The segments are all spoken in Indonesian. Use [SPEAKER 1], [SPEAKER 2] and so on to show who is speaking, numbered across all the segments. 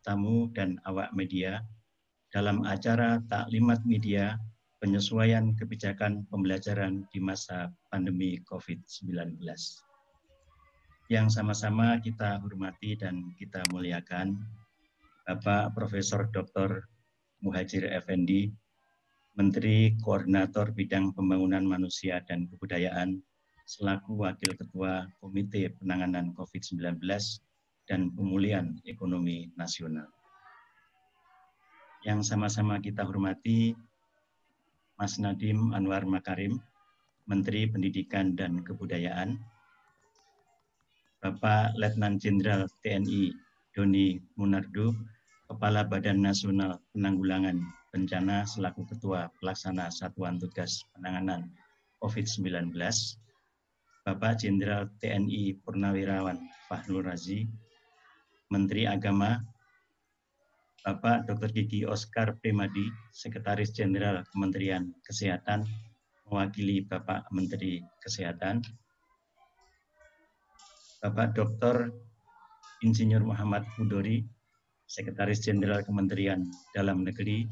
[SPEAKER 1] tamu, dan awak media dalam acara Taklimat Media Penyesuaian Kebijakan Pembelajaran di Masa Pandemi COVID-19. Yang sama-sama kita hormati dan kita muliakan Bapak Profesor Dr. Muhadjir Effendi, Menteri Koordinator Bidang Pembangunan Manusia dan Kebudayaan, selaku Wakil Ketua Komite Penanganan COVID-19 dan Pemulihan Ekonomi Nasional. Yang sama-sama kita hormati Mas Nadiem Anwar Makarim, Menteri Pendidikan dan Kebudayaan, Bapak Letnan Jenderal TNI Doni Munardo, Kepala Badan Nasional Penanggulangan Bencana selaku Ketua Pelaksana Satuan Tugas Penanganan COVID-19, Bapak Jenderal TNI Purnawirawan Fahrul Razi, Menteri Agama, Bapak Dr. Gigi Oscar Premadi, Sekretaris Jenderal Kementerian Kesehatan, mewakili Bapak Menteri Kesehatan, Bapak Dr. Insinyur Muhammad Hudori, Sekretaris Jenderal Kementerian Dalam Negeri,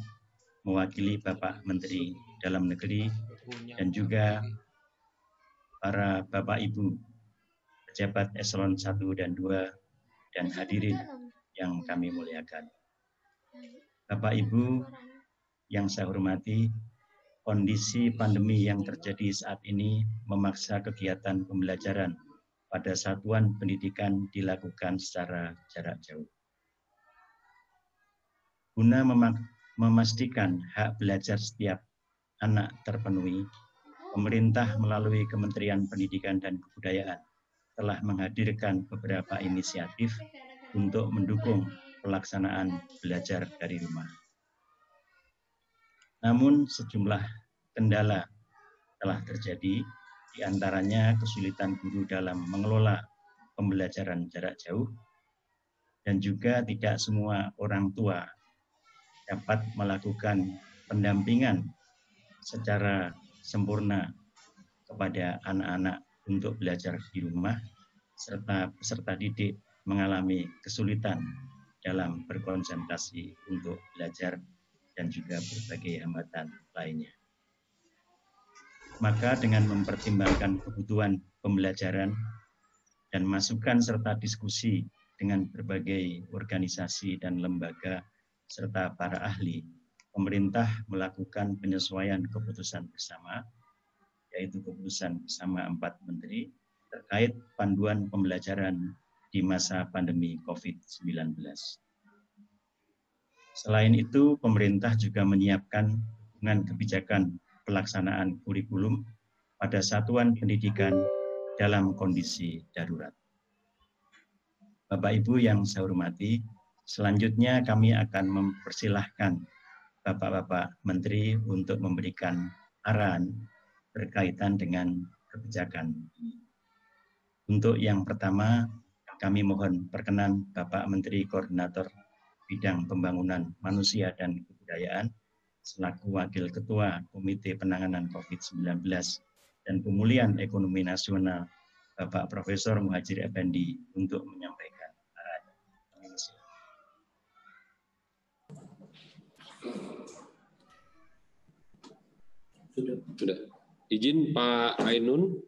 [SPEAKER 1] mewakili Bapak Menteri Dalam Negeri, dan juga para Bapak Ibu pejabat eselon 1 dan 2 dan hadirin yang kami muliakan. Bapak Ibu yang saya hormati, kondisi pandemi yang terjadi saat ini memaksa kegiatan pembelajaran pada satuan pendidikan dilakukan secara jarak jauh. Guna memastikan hak belajar setiap anak terpenuhi, pemerintah melalui Kementerian Pendidikan dan Kebudayaan telah menghadirkan beberapa inisiatif untuk mendukung pelaksanaan belajar dari rumah. Namun sejumlah kendala telah terjadi, di antaranya kesulitan guru dalam mengelola pembelajaran jarak jauh, dan juga tidak semua orang tua dapat melakukan pendampingan secara sempurna kepada anak-anak untuk belajar di rumah, serta peserta didik mengalami kesulitan dalam berkonsentrasi untuk belajar dan juga berbagai hambatan lainnya. Maka dengan mempertimbangkan kebutuhan pembelajaran dan masukan serta diskusi dengan berbagai organisasi dan lembaga serta para ahli, pemerintah melakukan penyesuaian keputusan bersama, yaitu keputusan bersama 4 menteri terkait panduan pembelajaran di masa pandemi COVID-19. Selain itu, pemerintah juga menyiapkan dukungan kebijakan pelaksanaan kurikulum pada satuan pendidikan dalam kondisi darurat. Bapak Ibu yang saya hormati, selanjutnya kami akan mempersilahkan Bapak-Bapak Menteri untuk memberikan arahan berkaitan dengan kebijakan ini. Untuk yang pertama, kami mohon perkenan Bapak Menteri Koordinator Bidang Pembangunan Manusia dan Kebudayaan selaku Wakil Ketua Komite Penanganan COVID-19 dan Pemulihan Ekonomi Nasional, Bapak Profesor Muhadjir Effendi, untuk menyampaikan arahan.
[SPEAKER 2] Sudah. Izin Pak Ainun,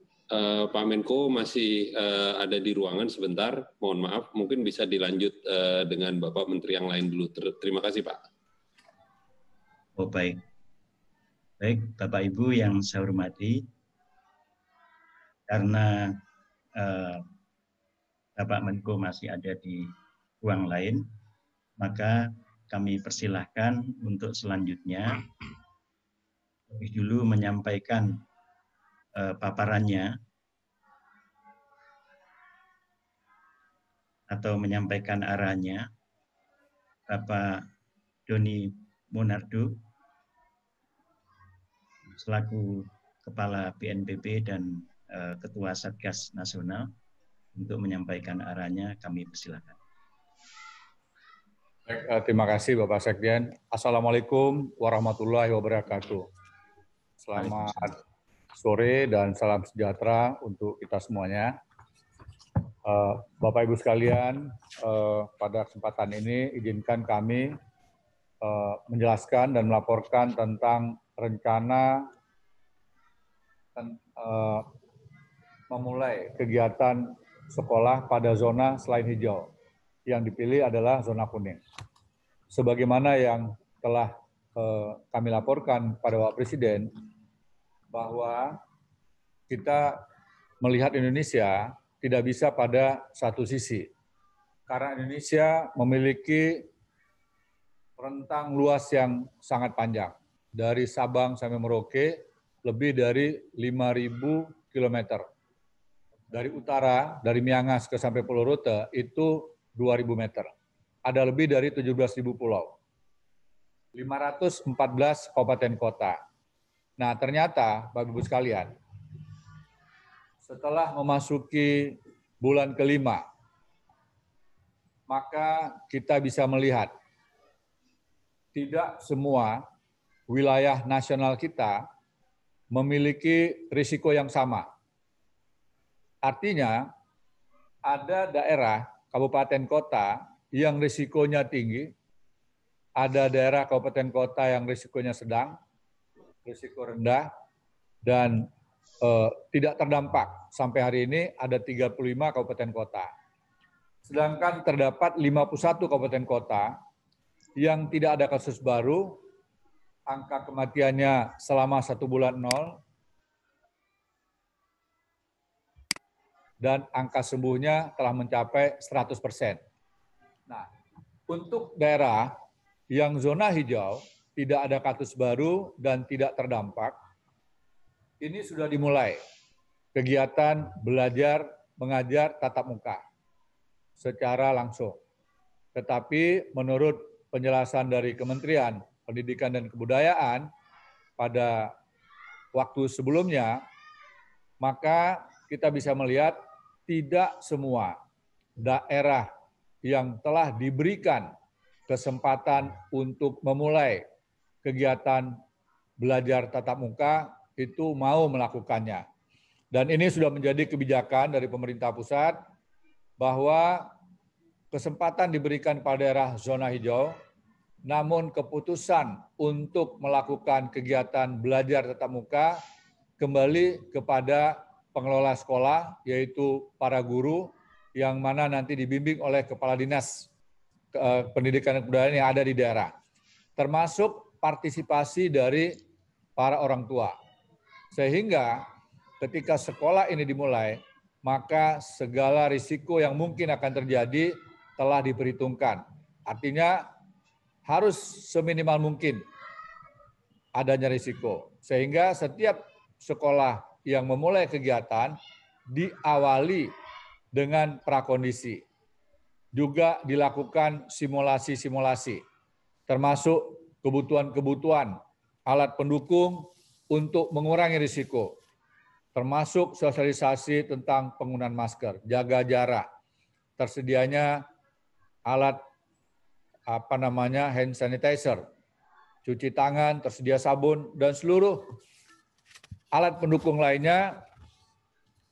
[SPEAKER 2] Pak Menko masih ada di ruangan sebentar. Mohon maaf, mungkin bisa dilanjut dengan Bapak Menteri yang lain dulu. Terima kasih, Pak.
[SPEAKER 1] Oh, baik. Baik, Bapak Ibu yang saya hormati, karena Bapak Menko masih ada di ruang lain, maka kami persilahkan untuk selanjutnya lebih dulu menyampaikan paparannya atau menyampaikan arahannya Bapak Doni Munardo selaku Kepala BNPB dan Ketua Satgas Nasional untuk menyampaikan arahannya. Kami persilakan.
[SPEAKER 3] Terima kasih Bapak Sekjen. Assalamualaikum warahmatullahi wabarakatuh. Selamat sore dan salam sejahtera untuk kita semuanya. Bapak Ibu sekalian, pada kesempatan ini izinkan kami menjelaskan dan melaporkan tentang rencana memulai kegiatan sekolah pada zona selain hijau. Yang dipilih adalah zona kuning. Sebagaimana yang telah kami laporkan pada Bapak Presiden, bahwa kita melihat Indonesia tidak bisa pada satu sisi. Karena Indonesia memiliki rentang luas yang sangat panjang. Dari Sabang sampai Merauke, lebih dari 5.000 km. Dari utara, dari Miangas ke sampai Pulau Rute, itu 2.000 meter. Ada lebih dari 17.000 pulau. 514 kabupaten kota. Nah, ternyata, Bapak Ibu sekalian, setelah memasuki bulan kelima, maka kita bisa melihat tidak semua wilayah nasional kita memiliki risiko yang sama. Artinya, ada daerah kabupaten kota yang risikonya tinggi, ada daerah kabupaten kota yang risikonya sedang, risiko rendah, dan tidak terdampak. Sampai hari ini ada 35 kabupaten kota. Sedangkan terdapat 51 kabupaten kota yang tidak ada kasus baru, angka kematiannya selama 1 bulan 0, dan angka sembuhnya telah mencapai 100%. Nah, untuk daerah yang zona hijau, tidak ada kasus baru dan tidak terdampak, ini sudah dimulai kegiatan belajar mengajar tatap muka secara langsung. Tetapi menurut penjelasan dari Kementerian Pendidikan dan Kebudayaan pada waktu sebelumnya, maka kita bisa melihat tidak semua daerah yang telah diberikan kesempatan untuk memulai kegiatan belajar tatap muka itu mau melakukannya. Dan ini sudah menjadi kebijakan dari pemerintah pusat bahwa kesempatan diberikan pada daerah zona hijau, namun keputusan untuk melakukan kegiatan belajar tatap muka kembali kepada pengelola sekolah, yaitu para guru, yang mana nanti dibimbing oleh Kepala Dinas Pendidikan dan Kebudayaan yang ada di daerah. Termasuk partisipasi dari para orang tua. Sehingga ketika sekolah ini dimulai, maka segala risiko yang mungkin akan terjadi telah diperhitungkan. Artinya harus seminimal mungkin adanya risiko. Sehingga setiap sekolah yang memulai kegiatan diawali dengan prakondisi. Juga dilakukan simulasi-simulasi, termasuk kebutuhan-kebutuhan alat pendukung untuk mengurangi risiko, termasuk sosialisasi tentang penggunaan masker, jaga jarak, tersedianya alat hand sanitizer, cuci tangan, tersedia sabun, dan seluruh alat pendukung lainnya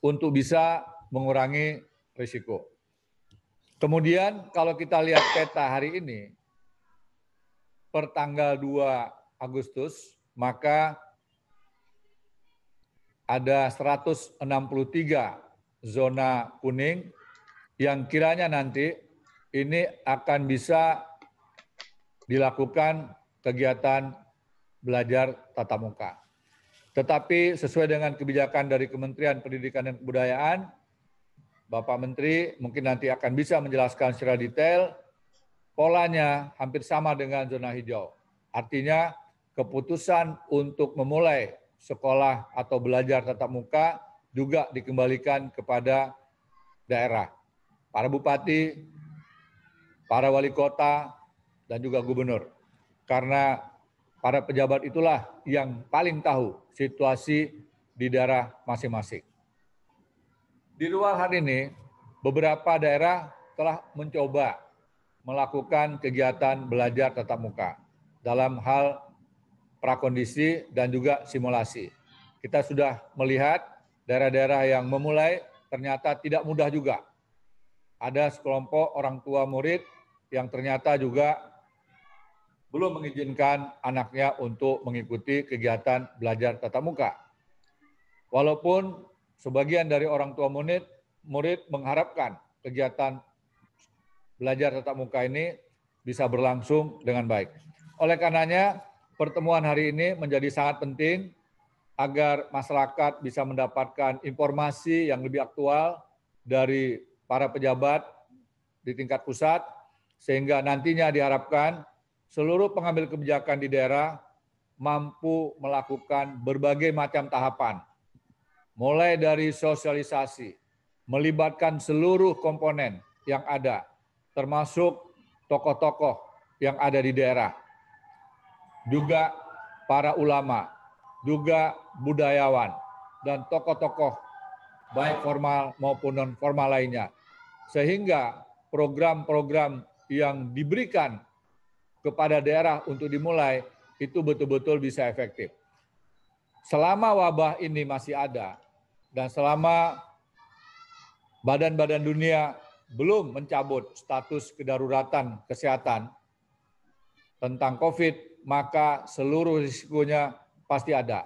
[SPEAKER 3] untuk bisa mengurangi risiko. Kemudian kalau kita lihat peta hari ini, per tanggal 2 Agustus, maka ada 163 zona kuning yang kiranya nanti ini akan bisa dilakukan kegiatan belajar tatap muka. Tetapi sesuai dengan kebijakan dari Kementerian Pendidikan dan Kebudayaan, Bapak Menteri mungkin nanti akan bisa menjelaskan secara detail, polanya hampir sama dengan zona hijau. Artinya keputusan untuk memulai sekolah atau belajar tatap muka juga dikembalikan kepada daerah, para bupati, para wali kota, dan juga gubernur. Karena para pejabat itulah yang paling tahu situasi di daerah masing-masing. Di luar hal ini, beberapa daerah telah mencoba melakukan kegiatan belajar tatap muka dalam hal prakondisi dan juga simulasi. Kita sudah melihat daerah-daerah yang memulai ternyata tidak mudah juga. ada sekelompok orang tua murid yang ternyata juga belum mengizinkan anaknya untuk mengikuti kegiatan belajar tatap muka. Walaupun sebagian dari orang tua murid mengharapkan kegiatan belajar tatap muka ini bisa berlangsung dengan baik. Oleh karenanya, pertemuan hari ini menjadi sangat penting agar masyarakat bisa mendapatkan informasi yang lebih aktual dari para pejabat di tingkat pusat, sehingga nantinya diharapkan seluruh pengambil kebijakan di daerah mampu melakukan berbagai macam tahapan, mulai dari sosialisasi, melibatkan seluruh komponen yang ada, termasuk tokoh-tokoh yang ada di daerah, juga para ulama, juga budayawan, dan tokoh-tokoh baik formal maupun non-formal lainnya. Sehingga program-program yang diberikan kepada daerah untuk dimulai itu betul-betul bisa efektif. Selama wabah ini masih ada dan selama badan-badan dunia belum mencabut status kedaruratan kesehatan tentang COVID, maka seluruh risikonya pasti ada.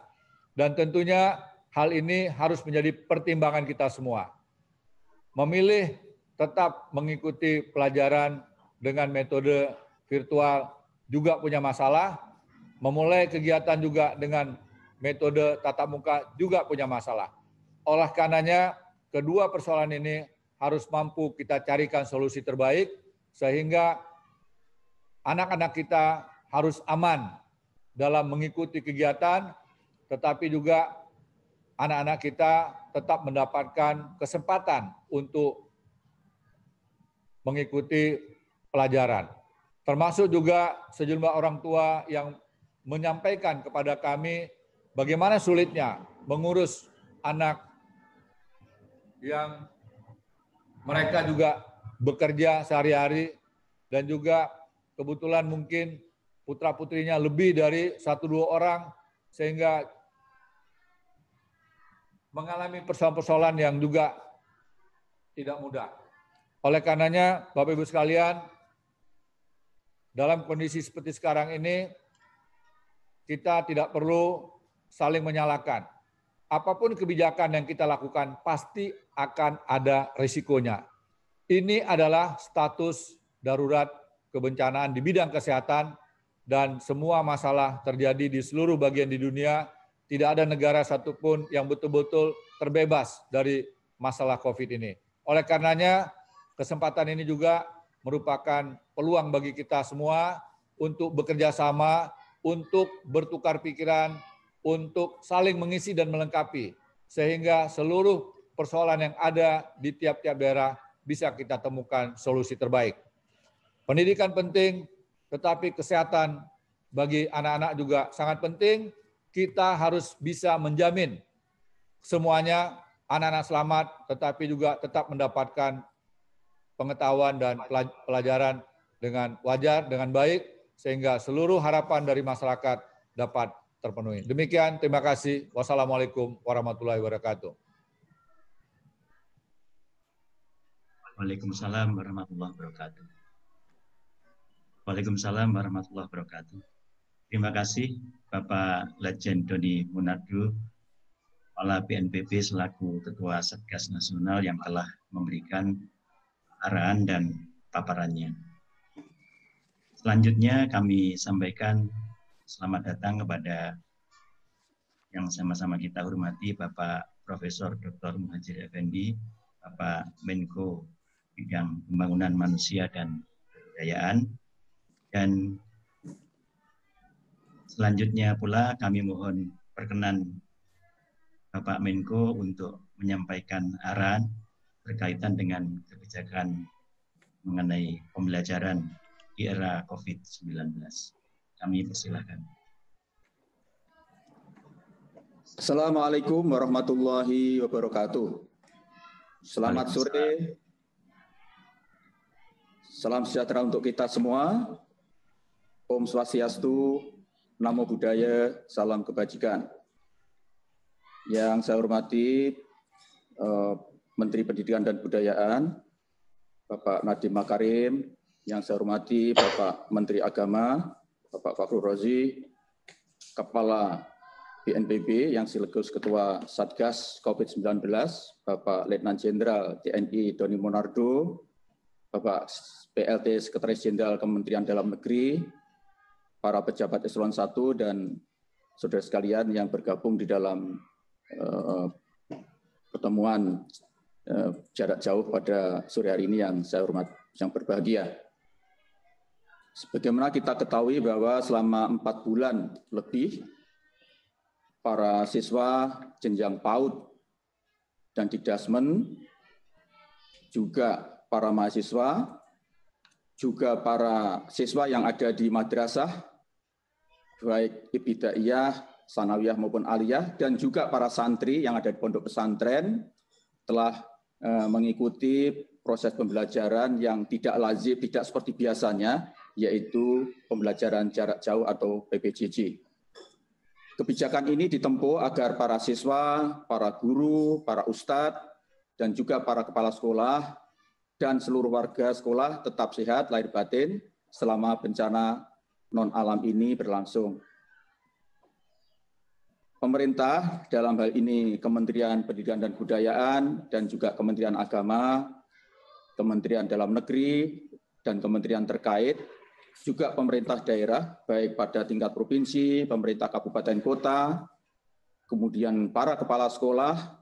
[SPEAKER 3] Dan tentunya hal ini harus menjadi pertimbangan kita semua. Memilih tetap mengikuti pelajaran dengan metode virtual juga punya masalah, memulai kegiatan juga dengan metode tatap muka juga punya masalah. Oleh karenanya, kedua persoalan ini harus mampu kita carikan solusi terbaik, sehingga anak-anak kita harus aman dalam mengikuti kegiatan, tetapi juga anak-anak kita tetap mendapatkan kesempatan untuk mengikuti pelajaran. Termasuk juga sejumlah orang tua yang menyampaikan kepada kami bagaimana sulitnya mengurus anak yang mereka juga bekerja sehari-hari dan juga kebetulan mungkin putra-putrinya lebih dari 1-2 orang sehingga mengalami persoalan-persoalan yang juga tidak mudah. Oleh karenanya, Bapak Ibu sekalian, dalam kondisi seperti sekarang ini, kita tidak perlu saling menyalahkan. Apapun kebijakan yang kita lakukan, pasti akan ada risikonya. Ini adalah status darurat kebencanaan di bidang kesehatan, dan semua masalah terjadi di seluruh bagian di dunia. Tidak ada negara satupun yang betul-betul terbebas dari masalah COVID ini. Oleh karenanya, kesempatan ini juga merupakan peluang bagi kita semua untuk bekerja sama, untuk bertukar pikiran, untuk saling mengisi dan melengkapi, sehingga seluruh persoalan yang ada di tiap-tiap daerah bisa kita temukan solusi terbaik. Pendidikan penting, tetapi kesehatan bagi anak-anak juga sangat penting. Kita harus bisa menjamin semuanya anak-anak selamat, tetapi juga tetap mendapatkan pengetahuan dan pelajaran dengan wajar, dengan baik, sehingga seluruh harapan dari masyarakat dapat terpenuhi. Demikian, terima kasih. Wassalamualaikum warahmatullahi wabarakatuh.
[SPEAKER 1] Waalaikumsalam warahmatullahi wabarakatuh. Waalaikumsalam warahmatullahi wabarakatuh. Terima kasih Bapak Lejen Doni Munardo, Kepala BNPB selaku Ketua Satgas Nasional yang telah memberikan arahan dan paparannya. Selanjutnya kami sampaikan selamat datang kepada yang sama-sama kita hormati Bapak Profesor Dr. Muhadjir Effendi, Bapak Menko Bidang Pembangunan Manusia dan Kebudayaan, dan selanjutnya pula kami mohon perkenan Bapak Menko untuk menyampaikan arahan berkaitan dengan kebijakan mengenai pembelajaran di era COVID-19. Kami persilahkan.
[SPEAKER 4] Assalamualaikum warahmatullahi wabarakatuh. Selamat sore. Salam sejahtera untuk kita semua. Om Swastiastu, Namo Buddhaya, salam kebajikan. Yang saya hormati Menteri Pendidikan dan Kebudayaan, Bapak Nadiem Makarim, yang saya hormati Bapak Menteri Agama, Bapak Fakhrul Razi, Kepala BNPB yang sekaligus Ketua Satgas COVID-19, Bapak Letnan Jenderal TNI Doni Monardo, Bapak PLT Sekretaris Jenderal Kementerian Dalam Negeri, para pejabat eselon 1 dan saudara sekalian yang bergabung di dalam pertemuan jarak jauh pada sore hari ini yang saya hormati, yang berbahagia. Sebagaimana kita ketahui bahwa selama 4 bulan lebih, para siswa jenjang PAUD dan Dikdasmen, juga para mahasiswa, juga para siswa yang ada di madrasah, baik ibtidaiyah, sanawiyah maupun aliyah, dan juga para santri yang ada di pondok pesantren telah mengikuti proses pembelajaran yang tidak lazim, tidak seperti biasanya, yaitu pembelajaran jarak jauh atau PPJJ. Kebijakan ini ditempuh agar para siswa, para guru, para ustadz, dan juga para kepala sekolah dan seluruh warga sekolah tetap sehat lahir batin selama bencana non-alam ini berlangsung. Pemerintah dalam hal ini Kementerian Pendidikan dan Kebudayaan dan juga Kementerian Agama, Kementerian Dalam Negeri, dan kementerian terkait, juga pemerintah daerah, baik pada tingkat provinsi, pemerintah kabupaten kota, kemudian para kepala sekolah,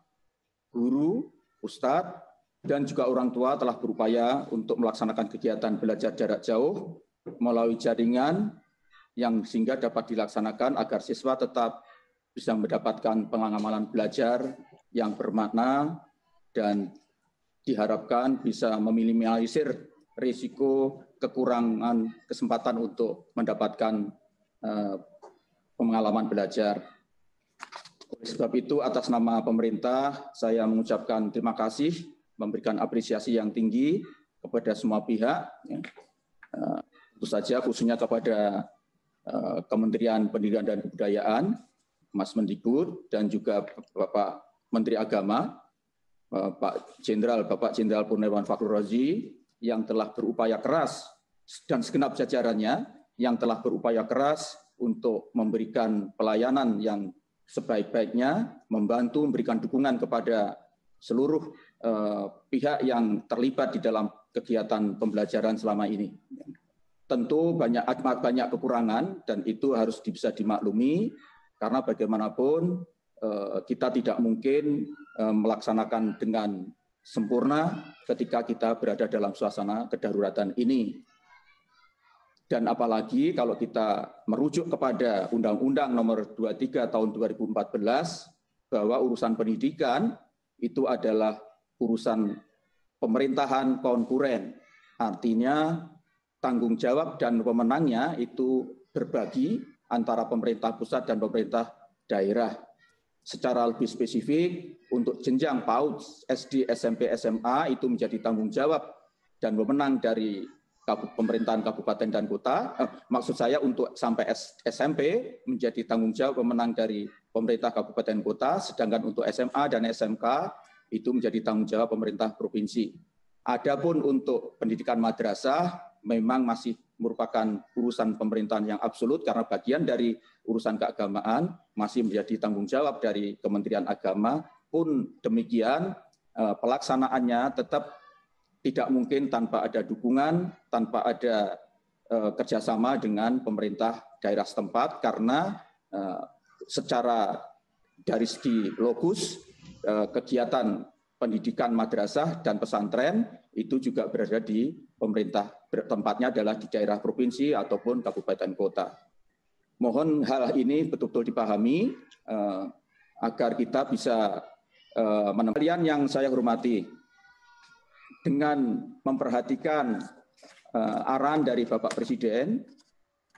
[SPEAKER 4] guru, ustadz, dan juga orang tua telah berupaya untuk melaksanakan kegiatan belajar jarak jauh melalui jaringan yang sehingga dapat dilaksanakan agar siswa tetap bisa mendapatkan pengamalan belajar yang bermakna dan diharapkan bisa meminimalisir risiko kekurangan kesempatan untuk mendapatkan pengalaman belajar. Oleh sebab itu, atas nama pemerintah, saya mengucapkan terima kasih, memberikan apresiasi yang tinggi kepada semua pihak, tentu saja khususnya kepada Kementerian Pendidikan dan Kebudayaan, Mas Mendikbud, dan juga Bapak Menteri Agama, Bapak Jenderal Purnawirawan Fakhrul Razi, yang telah berupaya keras, dan segenap jajarannya yang telah berupaya keras untuk memberikan pelayanan yang sebaik-baiknya, membantu memberikan dukungan kepada seluruh pihak yang terlibat di dalam kegiatan pembelajaran selama ini. Tentu banyak kekurangan dan itu harus bisa dimaklumi karena bagaimanapun kita tidak mungkin melaksanakan dengan sempurna ketika kita berada dalam suasana kedaruratan ini. Dan apalagi kalau kita merujuk kepada Undang-Undang Nomor 23 Tahun 2014 bahwa urusan pendidikan itu adalah urusan pemerintahan konkuren. Artinya tanggung jawab dan pemenangnya itu berbagi antara pemerintah pusat dan pemerintah daerah. Secara lebih spesifik, untuk jenjang PAUD, SD, SMP, SMA itu menjadi tanggung jawab dan pemenang dari pemerintahan kabupaten dan kota. Maksud saya untuk sampai SMP menjadi tanggung jawab pemenang dari pemerintah kabupaten kota, sedangkan untuk SMA dan SMK itu menjadi tanggung jawab pemerintah provinsi. Adapun untuk pendidikan madrasah memang masih merupakan urusan pemerintahan yang absolut karena bagian dari urusan keagamaan masih menjadi tanggung jawab dari Kementerian Agama. Pun demikian pelaksanaannya tetap tidak mungkin tanpa ada dukungan, tanpa ada kerjasama dengan pemerintah daerah setempat karena secara dari segi lokus kegiatan pendidikan madrasah dan pesantren itu juga berada di pemerintah, tempatnya adalah di daerah provinsi ataupun kabupaten kota. Mohon hal ini betul-betul dipahami agar kita bisa menemukan yang saya hormati dengan memperhatikan arahan dari Bapak Presiden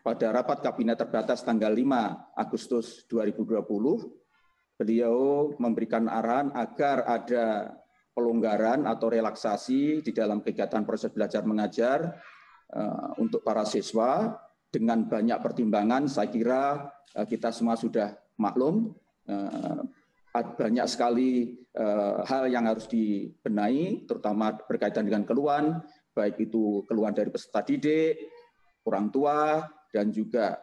[SPEAKER 4] pada rapat kabinet terbatas tanggal 5 Agustus 2020. Beliau memberikan arahan agar ada pelonggaran atau relaksasi di dalam kegiatan proses belajar mengajar untuk para siswa dengan banyak pertimbangan. Saya kira kita semua sudah maklum, banyak sekali hal yang harus dibenahi, terutama berkaitan dengan keluhan baik itu keluhan dari peserta didik, orang tua, dan juga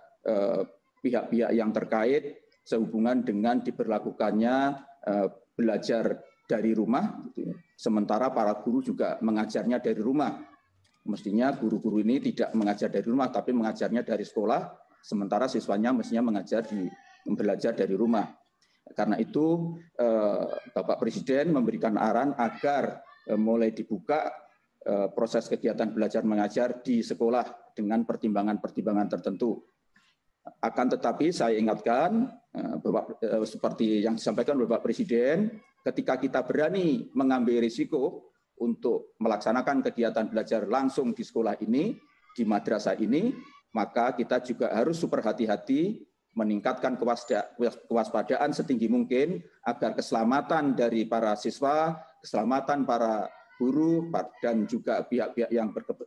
[SPEAKER 4] pihak-pihak yang terkait sehubungan dengan diberlakukannya belajar dari rumah, sementara para guru juga mengajarnya dari rumah. Mestinya guru-guru ini tidak mengajar dari rumah, tapi mengajarnya dari sekolah, sementara siswanya mestinya belajar dari rumah. Karena itu Bapak Presiden memberikan arahan agar mulai dibuka proses kegiatan belajar mengajar di sekolah dengan pertimbangan-pertimbangan tertentu. Akan tetapi saya ingatkan, seperti yang disampaikan oleh Bapak Presiden, ketika kita berani mengambil risiko untuk melaksanakan kegiatan belajar langsung di sekolah ini, di madrasah ini, maka kita juga harus super hati-hati meningkatkan kewaspadaan setinggi mungkin agar keselamatan dari para siswa, keselamatan para guru, dan juga pihak-pihak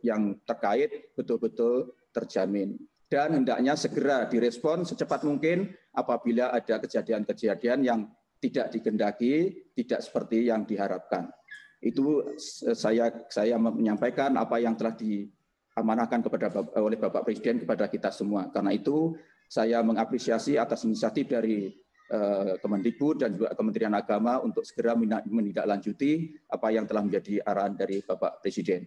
[SPEAKER 4] yang terkait betul-betul terjamin. Dan hendaknya segera direspon secepat mungkin apabila ada kejadian-kejadian yang tidak dikehendaki, tidak seperti yang diharapkan. Itu saya menyampaikan apa yang telah diamanahkan oleh Bapak Presiden kepada kita semua. Karena itu saya mengapresiasi atas inisiatif dari Kemendikbud dan juga Kementerian Agama untuk segera menindaklanjuti apa yang telah menjadi arahan dari Bapak Presiden.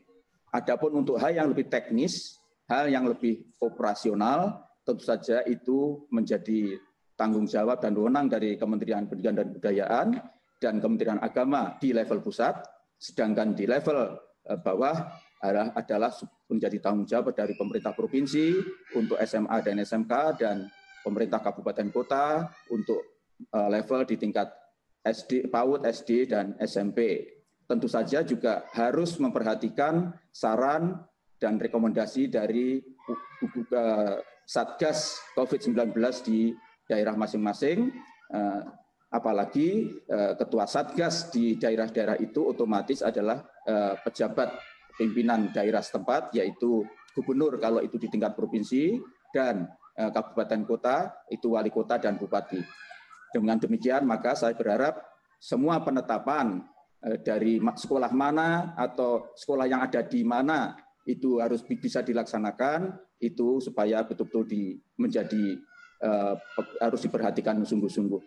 [SPEAKER 4] Adapun untuk hal yang lebih teknis, hal yang lebih operasional, tentu saja itu menjadi tanggung jawab dan wewenang dari Kementerian Pendidikan dan Kebudayaan dan Kementerian Agama di level pusat, sedangkan di level bawah adalah menjadi tanggung jawab dari pemerintah provinsi untuk SMA dan SMK dan pemerintah kabupaten kota untuk level di tingkat SD, PAUD, SD, dan SMP. Tentu saja juga harus memperhatikan saran dan rekomendasi dari Satgas COVID-19 di daerah masing-masing, apalagi ketua Satgas di daerah-daerah itu otomatis adalah pejabat pimpinan daerah setempat, yaitu gubernur kalau itu di tingkat provinsi, dan kabupaten kota itu wali kota dan bupati. Dengan demikian maka saya berharap semua penetapan dari sekolah mana atau sekolah yang ada di mana itu harus bisa dilaksanakan, itu supaya betul-betul harus diperhatikan sungguh-sungguh.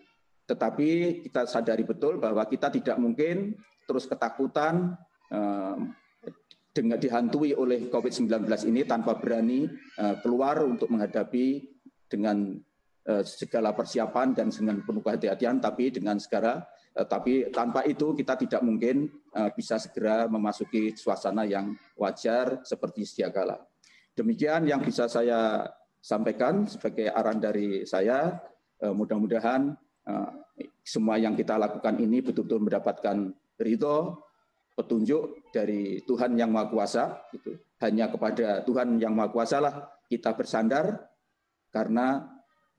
[SPEAKER 4] Tetapi kita sadari betul bahwa kita tidak mungkin terus ketakutan dengan dihantui oleh COVID-19 ini tanpa berani keluar untuk menghadapi dengan segala persiapan dan dengan penuh kehati-hatian, tapi tanpa itu kita tidak mungkin bisa segera memasuki suasana yang wajar seperti sedia kala. Demikian yang bisa saya sampaikan sebagai arahan dari saya. Mudah-mudahan semua yang kita lakukan ini betul-betul mendapatkan ridho, petunjuk dari Tuhan Yang Maha Kuasa. Hanya kepada Tuhan Yang Maha Kuasa lah kita bersandar, karena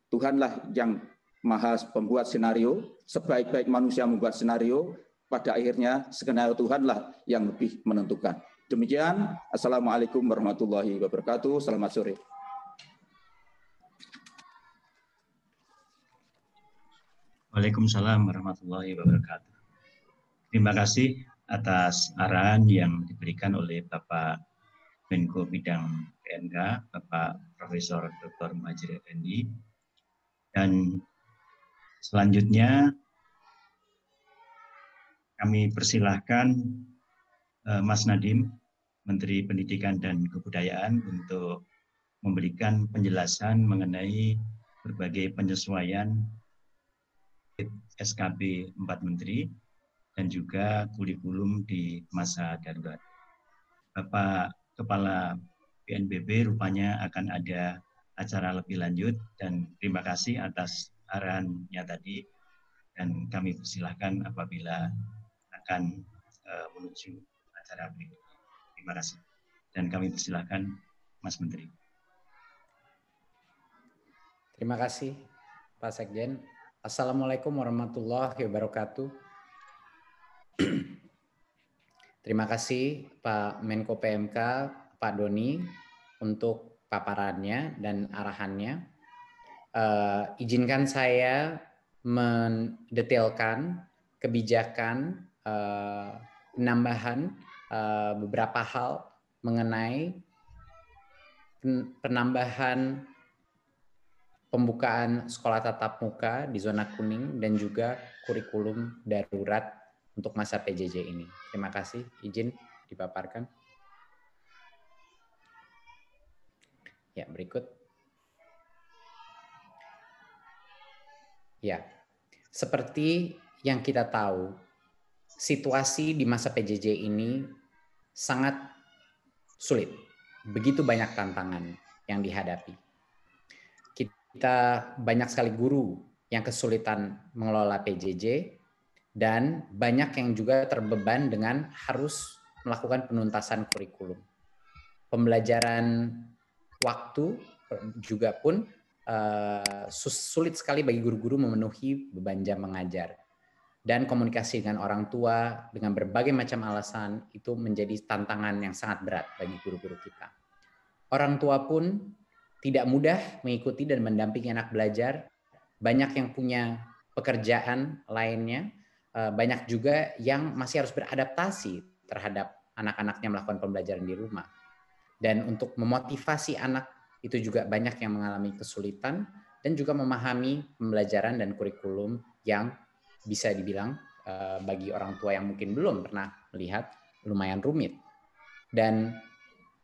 [SPEAKER 4] Tuhanlah yang Maha pembuat senario. Sebaik-baik manusia membuat senario, pada akhirnya skenario Tuhanlah yang lebih menentukan. Demikian, Assalamualaikum warahmatullahi wabarakatuh. Selamat sore.
[SPEAKER 1] Waalaikumsalam warahmatullahi wabarakatuh. Terima kasih atas arahan yang diberikan oleh Bapak Menko Bidang PMK, Bapak Profesor Dr. Muhadjir Effendi. Dan selanjutnya kami persilahkan Mas Nadiem, Menteri Pendidikan dan Kebudayaan, untuk memberikan penjelasan mengenai berbagai penyesuaian SKB 4 Menteri dan juga kurikulum di masa darurat. Bapak Kepala BNPB rupanya akan ada acara lebih lanjut, dan terima kasih atas arahannya tadi, dan kami persilahkan apabila akan menuju acara berikutnya. Terima kasih. Dan kami persilahkan Mas Menteri.
[SPEAKER 5] Terima kasih Pak Sekjen. Assalamualaikum warahmatullahi wabarakatuh. Terima kasih Pak Menko PMK, Pak Doni, untuk paparannya dan arahannya. Izinkan saya mendetailkan kebijakan penambahan beberapa hal mengenai penambahan pembukaan sekolah tatap muka di zona kuning dan juga kurikulum darurat untuk masa PJJ ini. Terima kasih, izin dipaparkan. Ya, berikut. Ya, seperti yang kita tahu, situasi di masa PJJ ini sangat sulit. Begitu banyak tantangan yang dihadapi. Kita banyak sekali guru yang kesulitan mengelola PJJ dan banyak yang juga terbeban dengan harus melakukan penuntasan kurikulum. Pembelajaran waktu juga pun sulit sekali bagi guru-guru memenuhi beban jam mengajar. Dan komunikasi dengan orang tua dengan berbagai macam alasan itu menjadi tantangan yang sangat berat bagi guru-guru kita. Orang tua pun tidak mudah mengikuti dan mendampingi anak belajar. Banyak yang punya pekerjaan lainnya, banyak juga yang masih harus beradaptasi terhadap anak-anaknya melakukan pembelajaran di rumah. Dan untuk memotivasi anak itu juga banyak yang mengalami kesulitan dan juga memahami pembelajaran dan kurikulum yang bisa dibilang bagi orang tua yang mungkin belum pernah melihat lumayan rumit. Dan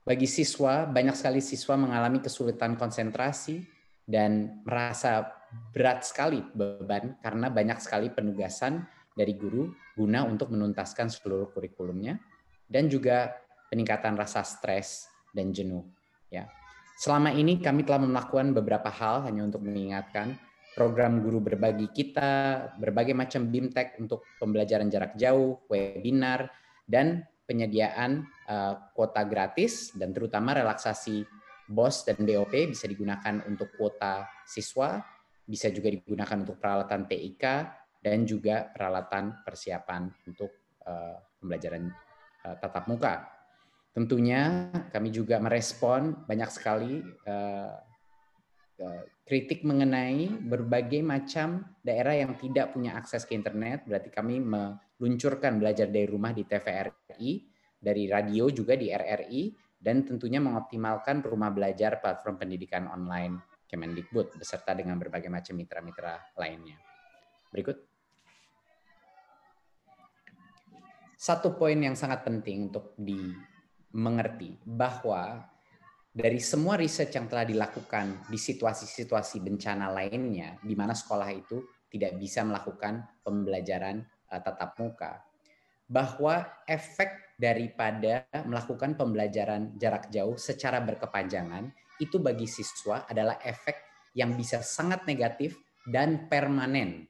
[SPEAKER 5] bagi siswa, banyak sekali siswa mengalami kesulitan konsentrasi dan merasa berat sekali beban karena banyak sekali penugasan dari guru guna untuk menuntaskan seluruh kurikulumnya dan juga peningkatan rasa stres dan jenuh. Ya. Selama ini kami telah melakukan beberapa hal hanya untuk mengingatkan program guru berbagi kita, berbagai macam BIMTEK untuk pembelajaran jarak jauh, webinar, dan penyediaan kuota gratis dan terutama relaksasi BOS dan BOP bisa digunakan untuk kuota siswa, bisa juga digunakan untuk peralatan TIK dan juga peralatan persiapan untuk pembelajaran tatap muka. Tentunya kami juga merespon banyak sekali kritik mengenai berbagai macam daerah yang tidak punya akses ke internet. Berarti kami meluncurkan belajar dari rumah di TVRI, dari radio juga di RRI, dan tentunya mengoptimalkan rumah belajar platform pendidikan online Kemendikbud beserta dengan berbagai macam mitra-mitra lainnya. Berikut. Satu poin yang sangat penting untuk dimengerti bahwa dari semua riset yang telah dilakukan di situasi-situasi bencana lainnya, di mana sekolah itu tidak bisa melakukan pembelajaran tatap muka, bahwa efek daripada melakukan pembelajaran jarak jauh secara berkepanjangan itu bagi siswa adalah efek yang bisa sangat negatif dan permanen.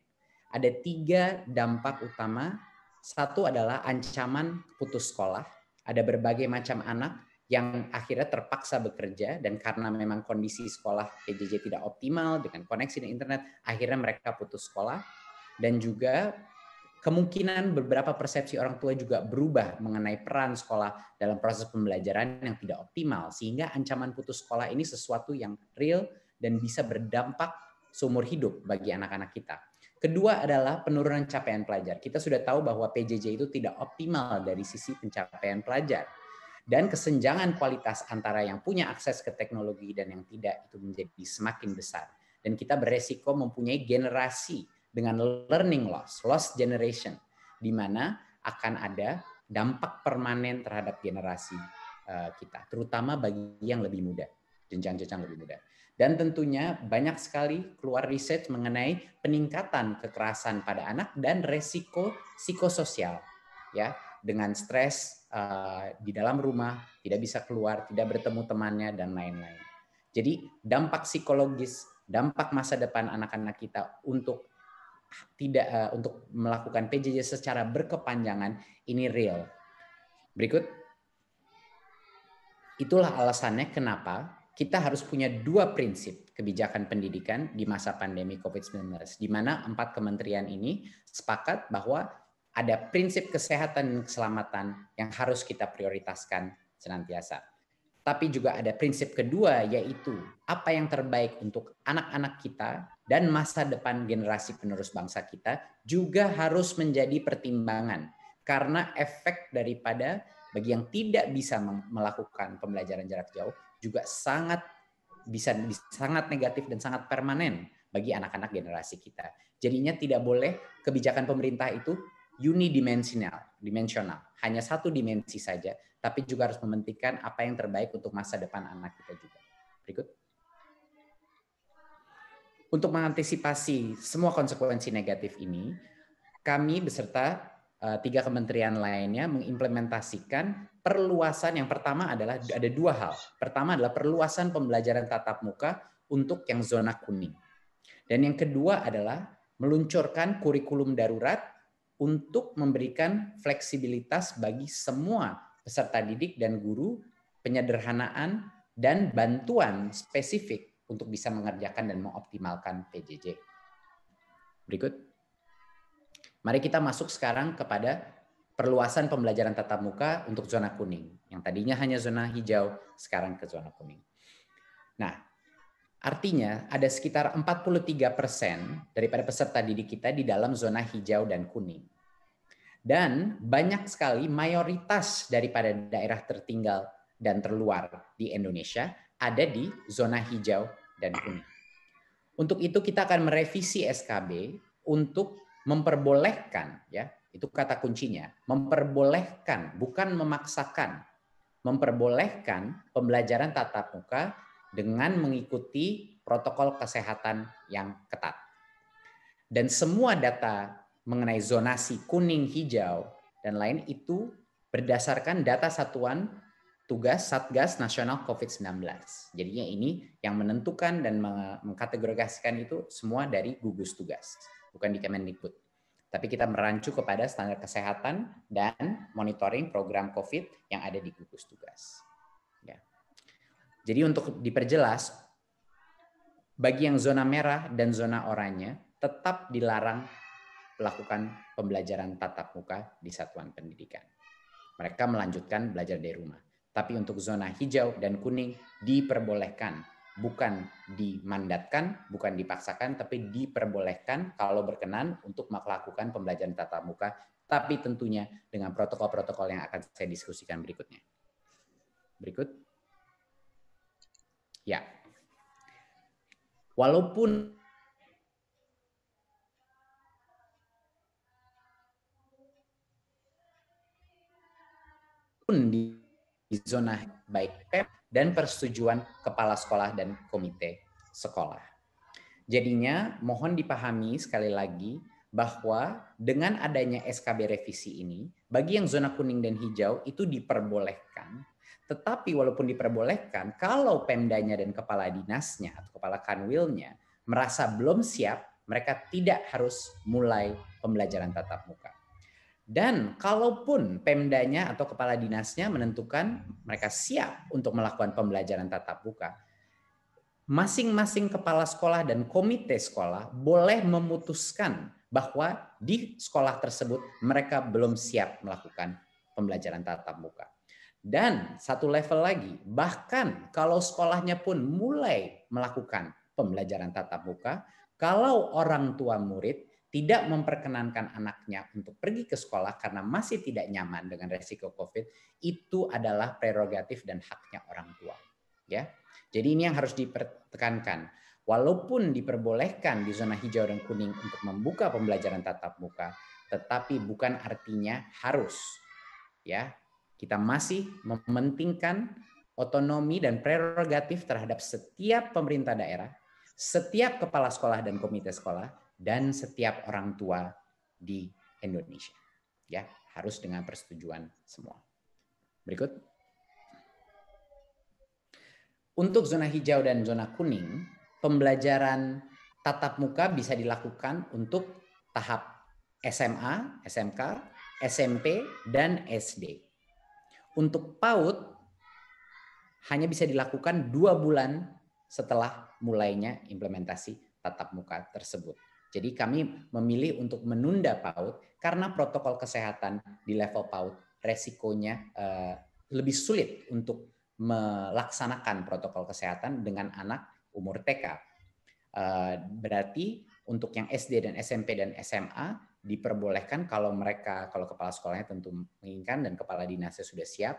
[SPEAKER 5] Ada 3 dampak utama. Satu adalah ancaman putus sekolah. Ada berbagai macam anak yang akhirnya terpaksa bekerja dan karena memang kondisi sekolah PJJ tidak optimal dengan koneksi dan internet, akhirnya mereka putus sekolah. Dan juga kemungkinan beberapa persepsi orang tua juga berubah mengenai peran sekolah dalam proses pembelajaran yang tidak optimal, sehingga ancaman putus sekolah ini sesuatu yang real dan bisa berdampak seumur hidup bagi anak-anak kita. Kedua adalah penurunan capaian pelajar. Kita sudah tahu bahwa PJJ itu tidak optimal dari sisi pencapaian pelajar. Dan kesenjangan kualitas antara yang punya akses ke teknologi dan yang tidak itu menjadi semakin besar. Dan kita beresiko mempunyai generasi dengan learning loss generation, di mana akan ada dampak permanen terhadap generasi kita, terutama bagi yang lebih muda, jenjang-jenjang lebih muda. Dan tentunya banyak sekali keluar riset mengenai peningkatan kekerasan pada anak dan resiko psikososial, ya, dengan stres di dalam rumah, tidak bisa keluar, tidak bertemu temannya dan lain-lain. Jadi dampak psikologis, dampak masa depan anak-anak kita untuk melakukan PJJ secara berkepanjangan ini real. Berikut. Itulah alasannya kenapa kita harus punya 2 prinsip kebijakan pendidikan di masa pandemi COVID-19, di mana 4 kementerian ini sepakat bahwa ada prinsip kesehatan dan keselamatan yang harus kita prioritaskan senantiasa. Tapi juga ada prinsip kedua, yaitu apa yang terbaik untuk anak-anak kita dan masa depan generasi penerus bangsa kita juga harus menjadi pertimbangan. Karena efek daripada bagi yang tidak bisa melakukan pembelajaran jarak jauh juga sangat negatif dan sangat permanen bagi anak-anak generasi kita. Jadinya tidak boleh kebijakan pemerintah itu dimensional, hanya satu dimensi saja, tapi juga harus mementingkan apa yang terbaik untuk masa depan anak kita juga. Berikut. Untuk mengantisipasi semua konsekuensi negatif ini, kami beserta 3 kementerian lainnya mengimplementasikan perluasan. Yang pertama adalah ada 2 hal. Pertama adalah perluasan pembelajaran tatap muka untuk yang zona kuning. Dan yang kedua adalah meluncurkan kurikulum darurat untuk memberikan fleksibilitas bagi semua peserta didik dan guru, penyederhanaan dan bantuan spesifik untuk bisa mengerjakan dan mengoptimalkan PJJ. Berikut. Mari kita masuk sekarang kepada perluasan pembelajaran tatap muka untuk zona kuning. Yang tadinya hanya zona hijau, sekarang ke zona kuning. Nah, artinya ada sekitar 43% daripada peserta didik kita di dalam zona hijau dan kuning. Dan banyak sekali mayoritas daripada daerah tertinggal dan terluar di Indonesia ada di zona hijau dan kuning. Untuk itu kita akan merevisi SKB untuk memperbolehkan, ya, itu kata kuncinya, memperbolehkan, bukan memaksakan, memperbolehkan pembelajaran tatap muka dengan mengikuti protokol kesehatan yang ketat. Dan semua data mengenai zonasi kuning, hijau, dan lain itu berdasarkan data satuan tugas Satgas Nasional COVID-19. Jadinya ini yang menentukan dan mengkategorikan itu semua dari gugus tugas, bukan di Kemendikbud. Tapi kita merancu kepada standar kesehatan dan monitoring program COVID yang ada di gugus tugas. Ya. Jadi untuk diperjelas, bagi yang zona merah dan zona oranye tetap dilarang melakukan pembelajaran tatap muka di satuan pendidikan. Mereka melanjutkan belajar dari rumah. Tapi untuk zona hijau dan kuning diperbolehkan, bukan dimandatkan, bukan dipaksakan, tapi diperbolehkan kalau berkenan untuk melakukan pembelajaran tatap muka, tapi tentunya dengan protokol-protokol yang akan saya diskusikan berikutnya. Berikut. Ya. Walaupun di zona baik PEP dan persetujuan kepala sekolah dan komite sekolah. Jadinya mohon dipahami sekali lagi bahwa dengan adanya SKB revisi ini, bagi yang zona kuning dan hijau itu diperbolehkan, tetapi walaupun diperbolehkan, kalau Pemdanya dan kepala dinasnya atau kepala kanwilnya merasa belum siap, mereka tidak harus mulai pembelajaran tatap muka. Dan kalaupun Pemdanya atau kepala dinasnya menentukan mereka siap untuk melakukan pembelajaran tatap muka, masing-masing kepala sekolah dan komite sekolah boleh memutuskan bahwa di sekolah tersebut mereka belum siap melakukan pembelajaran tatap muka. Dan satu level lagi, bahkan kalau sekolahnya pun mulai melakukan pembelajaran tatap muka, kalau orang tua murid tidak memperkenankan anaknya untuk pergi ke sekolah karena masih tidak nyaman dengan resiko COVID, itu adalah prerogatif dan haknya orang tua. Ya, jadi ini yang harus dipertekankan. Walaupun diperbolehkan di zona hijau dan kuning untuk membuka pembelajaran tatap muka, tetapi bukan artinya harus. Ya, kita masih mementingkan otonomi dan prerogatif terhadap setiap pemerintah daerah, setiap kepala sekolah dan komite sekolah, dan setiap orang tua di Indonesia. Ya, harus dengan persetujuan semua. Berikut. Untuk zona hijau dan zona kuning, pembelajaran tatap muka bisa dilakukan untuk tahap SMA, SMK, SMP, dan SD. Untuk PAUD hanya bisa dilakukan 2 bulan setelah mulainya implementasi tatap muka tersebut. Jadi kami memilih untuk menunda PAUD karena protokol kesehatan di level PAUD resikonya lebih sulit untuk melaksanakan protokol kesehatan dengan anak umur TK. Berarti untuk yang SD dan SMP dan SMA diperbolehkan kalau kepala sekolahnya tentu menginginkan dan kepala dinasnya sudah siap,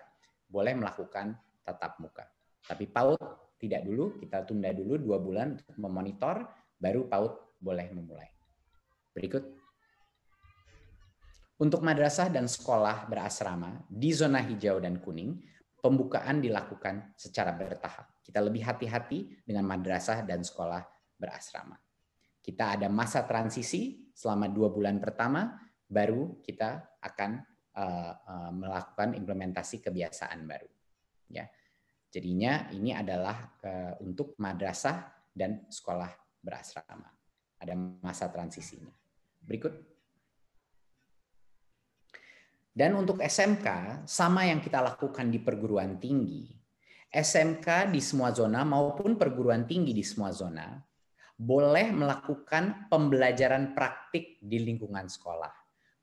[SPEAKER 5] boleh melakukan tatap muka. Tapi PAUD tidak dulu, kita tunda dulu 2 bulan untuk memonitor, baru PAUD boleh memulai. Berikut. Untuk madrasah dan sekolah berasrama di zona hijau dan kuning, pembukaan dilakukan secara bertahap. Kita lebih hati-hati dengan madrasah dan sekolah berasrama. Kita ada masa transisi selama 2 bulan pertama, baru kita akan melakukan implementasi kebiasaan baru. Ya, jadinya ini adalah untuk madrasah dan sekolah berasrama. Ada masa transisinya. Berikut. Dan untuk SMK, sama yang kita lakukan di perguruan tinggi. SMK di semua zona maupun perguruan tinggi di semua zona boleh melakukan pembelajaran praktik di lingkungan sekolah.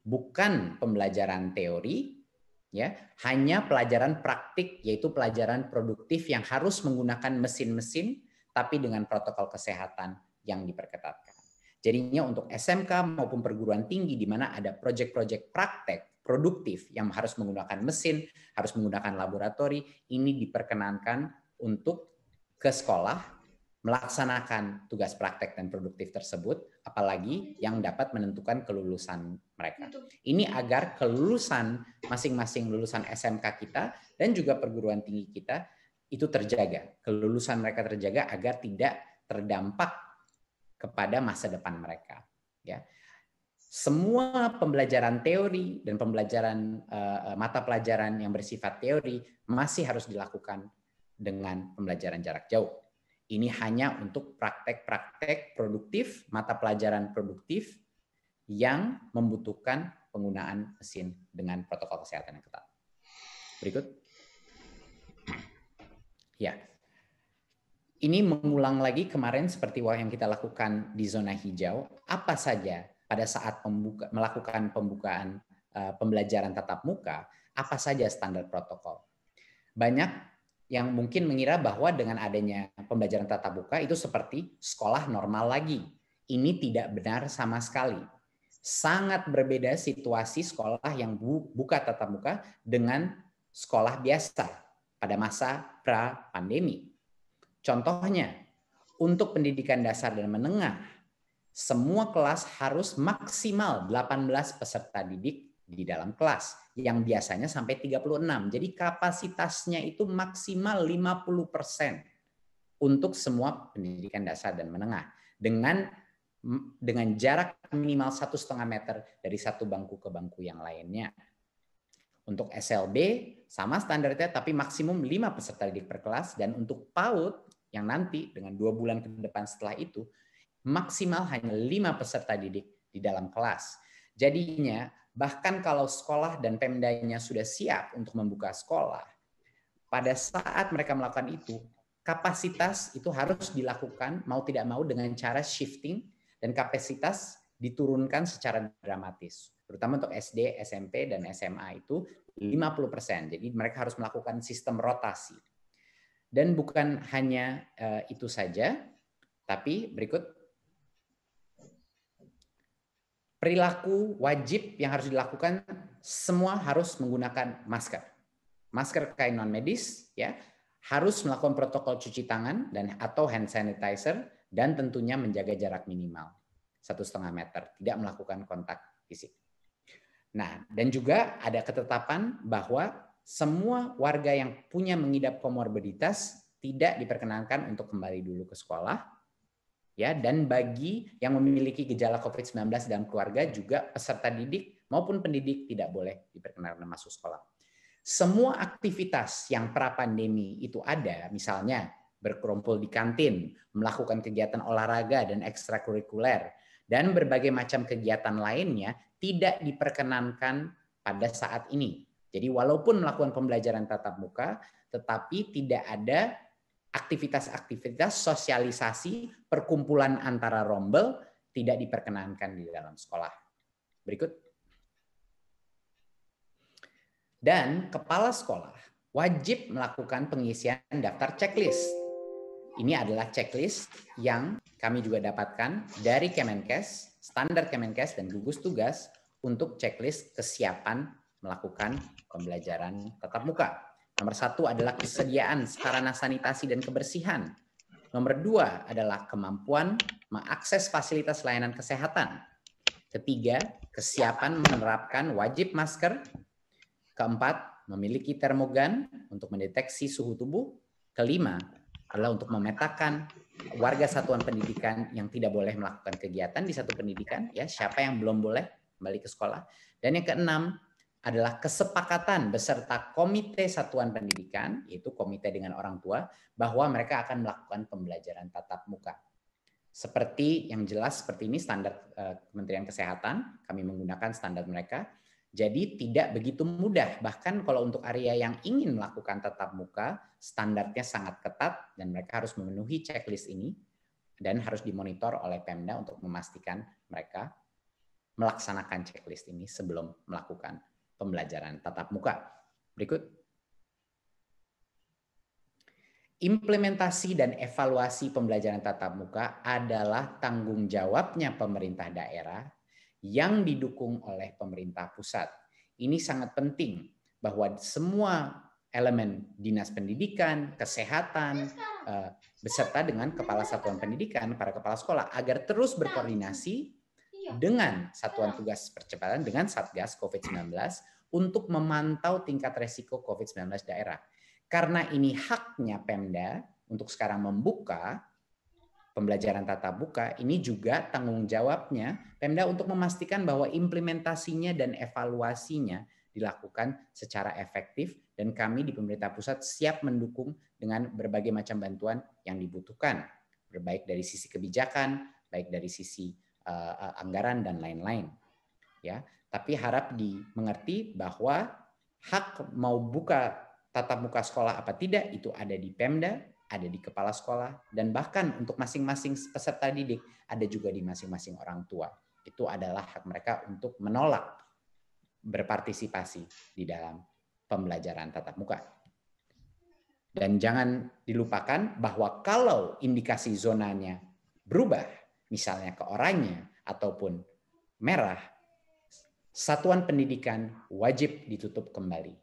[SPEAKER 5] Bukan pembelajaran teori, ya, hanya pelajaran praktik, yaitu pelajaran produktif yang harus menggunakan mesin-mesin, tapi dengan protokol kesehatan yang diperketatkan. Jadinya untuk SMK maupun perguruan tinggi di mana ada proyek-proyek praktek produktif yang harus menggunakan mesin, harus menggunakan laboratori, ini diperkenankan untuk ke sekolah melaksanakan tugas praktek dan produktif tersebut, apalagi yang dapat menentukan kelulusan mereka. Ini agar kelulusan masing-masing lulusan SMK kita dan juga perguruan tinggi kita itu terjaga. Kelulusan mereka terjaga agar tidak terdampak kepada masa depan mereka. Ya. Semua pembelajaran teori dan pembelajaran mata pelajaran yang bersifat teori masih harus dilakukan dengan pembelajaran jarak jauh. Ini hanya untuk praktek-praktek produktif, mata pelajaran produktif yang membutuhkan penggunaan mesin dengan protokol kesehatan yang ketat. Berikut. Ya. Ini mengulang lagi kemarin seperti yang kita lakukan di zona hijau. Apa saja pada saat melakukan pembukaan pembelajaran tatap muka, apa saja standar protokol? Banyak yang mungkin mengira bahwa dengan adanya pembelajaran tatap muka itu seperti sekolah normal lagi. Ini tidak benar sama sekali. Sangat berbeda situasi sekolah yang buka tatap muka dengan sekolah biasa pada masa pra-pandemi. Contohnya, untuk pendidikan dasar dan menengah, semua kelas harus maksimal 18 peserta didik di dalam kelas, yang biasanya sampai 36. Jadi kapasitasnya itu maksimal 50% untuk semua pendidikan dasar dan menengah. Dengan jarak minimal 1,5 meter dari satu bangku ke bangku yang lainnya. Untuk SLB sama standarnya tapi maksimum 5 peserta didik per kelas, dan untuk PAUD yang nanti dengan 2 bulan ke depan setelah itu maksimal hanya 5 peserta didik di dalam kelas. Jadinya bahkan kalau sekolah dan Pemdanya sudah siap untuk membuka sekolah, pada saat mereka melakukan itu, kapasitas itu harus dilakukan mau tidak mau dengan cara shifting, dan kapasitas diturunkan secara dramatis. Terutama untuk SD, SMP, dan SMA itu 50%. Jadi mereka harus melakukan sistem rotasi. Dan bukan hanya itu saja, tapi berikut. Perilaku wajib yang harus dilakukan, semua harus menggunakan masker. Masker kain non medis, ya, harus melakukan protokol cuci tangan dan atau hand sanitizer, dan tentunya menjaga jarak minimal 1,5 meter, tidak melakukan kontak fisik. Nah, dan juga ada ketetapan bahwa semua warga yang punya mengidap komorbiditas tidak diperkenankan untuk kembali dulu ke sekolah. Ya, dan bagi yang memiliki gejala COVID-19 dalam keluarga juga peserta didik maupun pendidik tidak boleh diperkenankan masuk sekolah. Semua aktivitas yang pra-pandemi itu ada, misalnya berkumpul di kantin, melakukan kegiatan olahraga dan ekstrakurikuler, dan berbagai macam kegiatan lainnya tidak diperkenankan pada saat ini. Jadi walaupun melakukan pembelajaran tatap muka, tetapi tidak ada aktivitas-aktivitas sosialisasi, perkumpulan antara rombel tidak diperkenankan di dalam sekolah. Berikut. Dan kepala sekolah wajib melakukan pengisian daftar checklist. Ini adalah checklist yang kami juga dapatkan dari Kemenkes, standar Kemenkes dan gugus tugas untuk checklist kesiapan melakukan pembelajaran tatap muka. Nomor 1 adalah kesediaan sarana sanitasi dan kebersihan. Nomor 2 adalah kemampuan mengakses fasilitas layanan kesehatan. Ketiga, kesiapan menerapkan wajib masker. Keempat, memiliki termogan untuk mendeteksi suhu tubuh. Kelima, adalah untuk memetakan warga satuan pendidikan yang tidak boleh melakukan kegiatan di satu pendidikan, ya, siapa yang belum boleh kembali ke sekolah. Dan yang keenam adalah kesepakatan beserta komite satuan pendidikan, yaitu komite dengan orang tua, bahwa mereka akan melakukan pembelajaran tatap muka. Seperti yang jelas seperti ini standar Kementerian Kesehatan, kami menggunakan standar mereka. Jadi tidak begitu mudah, bahkan kalau untuk area yang ingin melakukan tatap muka, standarnya sangat ketat dan mereka harus memenuhi checklist ini dan harus dimonitor oleh Pemda untuk memastikan mereka melaksanakan checklist ini sebelum melakukan pembelajaran tatap muka. Berikut. Implementasi dan evaluasi pembelajaran tatap muka adalah tanggung jawabnya pemerintah daerah yang didukung oleh pemerintah pusat. Ini sangat penting bahwa semua elemen dinas pendidikan, kesehatan, beserta dengan kepala satuan pendidikan, para kepala sekolah, agar terus berkoordinasi dengan satuan tugas percepatan, dengan Satgas COVID-19 untuk memantau tingkat resiko COVID-19 daerah. Karena ini haknya Pemda untuk sekarang membuka pembelajaran tatap muka, ini juga tanggung jawabnya Pemda untuk memastikan bahwa implementasinya dan evaluasinya dilakukan secara efektif, dan kami di pemerintah pusat siap mendukung dengan berbagai macam bantuan yang dibutuhkan, baik dari sisi kebijakan, baik dari sisi anggaran dan lain-lain. Ya, tapi harap dimengerti bahwa hak mau buka tatap muka sekolah apa tidak itu ada di Pemda, ada di kepala sekolah, dan bahkan untuk masing-masing peserta didik ada juga di masing-masing orang tua. Itu adalah hak mereka untuk menolak berpartisipasi di dalam pembelajaran tatap muka. Dan jangan dilupakan bahwa kalau indikasi zonanya berubah, misalnya ke oranye ataupun merah, satuan pendidikan wajib ditutup kembali.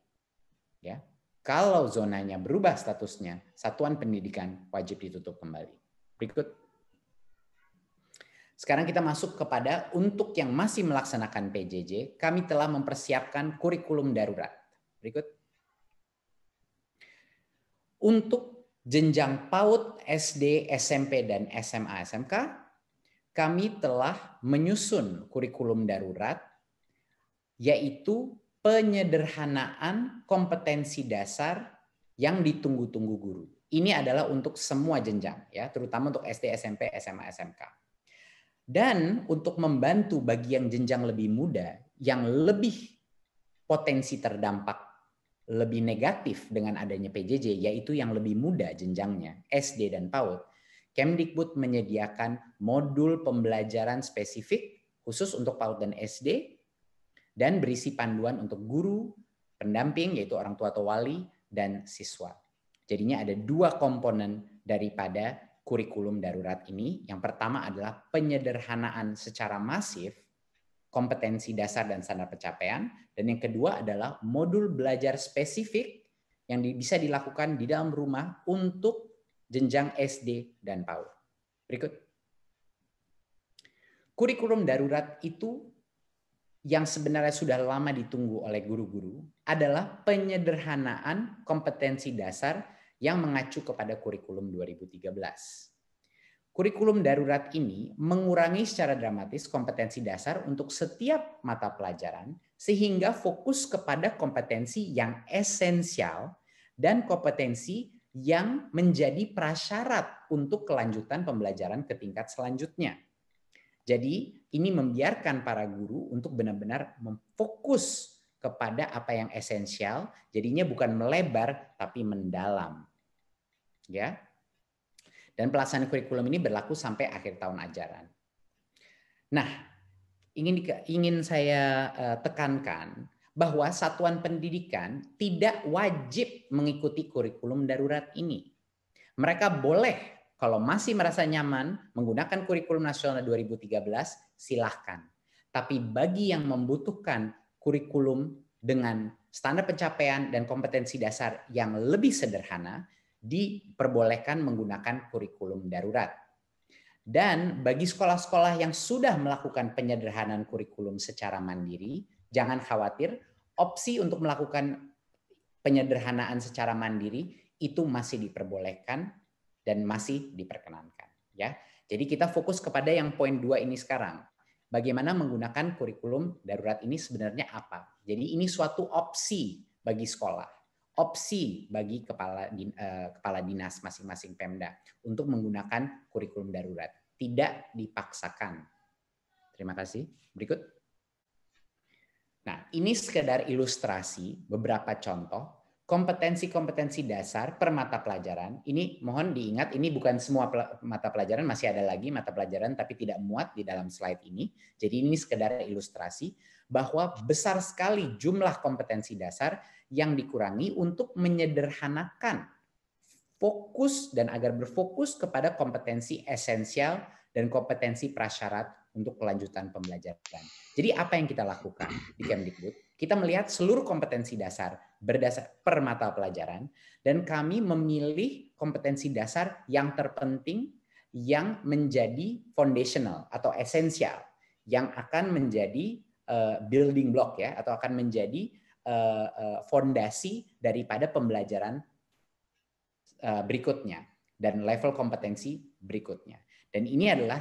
[SPEAKER 5] Ya. Kalau zonanya berubah statusnya, satuan pendidikan wajib ditutup kembali. Berikut. Sekarang kita masuk kepada untuk yang masih melaksanakan PJJ, kami telah mempersiapkan kurikulum darurat. Berikut. Untuk jenjang PAUD, SD, SMP, dan SMA, SMK, kami telah menyusun kurikulum darurat, yaitu penyederhanaan kompetensi dasar yang ditunggu-tunggu guru. Ini adalah untuk semua jenjang, ya, terutama untuk SD, SMP, SMA, SMK. Dan untuk membantu bagi yang jenjang lebih muda, yang lebih potensi terdampak lebih negatif dengan adanya PJJ, yaitu yang lebih muda jenjangnya, SD dan PAUD, Kemdikbud menyediakan modul pembelajaran spesifik khusus untuk PAUD dan SD, dan berisi panduan untuk guru, pendamping, yaitu orang tua atau wali, dan siswa. Jadinya ada dua komponen daripada kurikulum darurat ini. Yang pertama adalah penyederhanaan secara masif kompetensi dasar dan standar pencapaian, dan yang kedua adalah modul belajar spesifik yang bisa dilakukan di dalam rumah untuk jenjang SD dan PAUD. Berikut. Kurikulum darurat itu yang sebenarnya sudah lama ditunggu oleh guru-guru adalah penyederhanaan kompetensi dasar yang mengacu kepada kurikulum 2013. Kurikulum darurat ini mengurangi secara dramatis kompetensi dasar untuk setiap mata pelajaran sehingga fokus kepada kompetensi yang esensial dan kompetensi yang menjadi prasyarat untuk kelanjutan pembelajaran ke tingkat selanjutnya. Jadi ini membiarkan para guru untuk benar-benar memfokus kepada apa yang esensial, jadinya bukan melebar tapi mendalam. Ya. Dan pelaksanaan kurikulum ini berlaku sampai akhir tahun ajaran. Nah, ingin saya tekankan bahwa satuan pendidikan tidak wajib mengikuti kurikulum darurat ini. Mereka boleh Kalau masih merasa nyaman menggunakan kurikulum nasional 2013, silahkan. Tapi bagi yang membutuhkan kurikulum dengan standar pencapaian dan kompetensi dasar yang lebih sederhana, diperbolehkan menggunakan kurikulum darurat. Dan bagi sekolah-sekolah yang sudah melakukan penyederhanaan kurikulum secara mandiri, jangan khawatir, opsi untuk melakukan penyederhanaan secara mandiri itu masih diperbolehkan dan masih diperkenankan. Ya, jadi kita fokus kepada yang poin 2 ini sekarang. Bagaimana menggunakan kurikulum darurat ini sebenarnya apa? Jadi ini suatu opsi bagi sekolah, opsi bagi kepala dinas masing-masing Pemda untuk menggunakan kurikulum darurat. Tidak dipaksakan. Terima kasih. Berikut. Nah, ini sekedar ilustrasi beberapa contoh kompetensi-kompetensi dasar per mata pelajaran. Ini mohon diingat, ini bukan semua mata pelajaran, masih ada lagi mata pelajaran tapi tidak muat di dalam slide ini. Jadi ini sekedar ilustrasi bahwa besar sekali jumlah kompetensi dasar yang dikurangi untuk menyederhanakan fokus dan agar berfokus kepada kompetensi esensial dan kompetensi prasyarat untuk kelanjutan pembelajaran. Jadi apa yang kita lakukan di Kemdikbud? Kita melihat seluruh kompetensi dasar berdasar per mata pelajaran dan kami memilih kompetensi dasar yang terpenting yang menjadi foundational atau esensial yang akan menjadi building block ya atau akan menjadi fondasi daripada pembelajaran berikutnya dan level kompetensi berikutnya. Dan ini adalah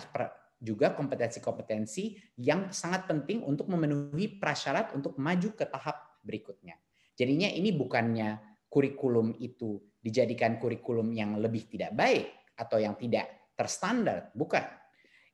[SPEAKER 5] juga kompetensi-kompetensi yang sangat penting untuk memenuhi prasyarat untuk maju ke tahap berikutnya. Jadinya ini bukannya kurikulum itu dijadikan kurikulum yang lebih tidak baik atau yang tidak terstandar, bukan.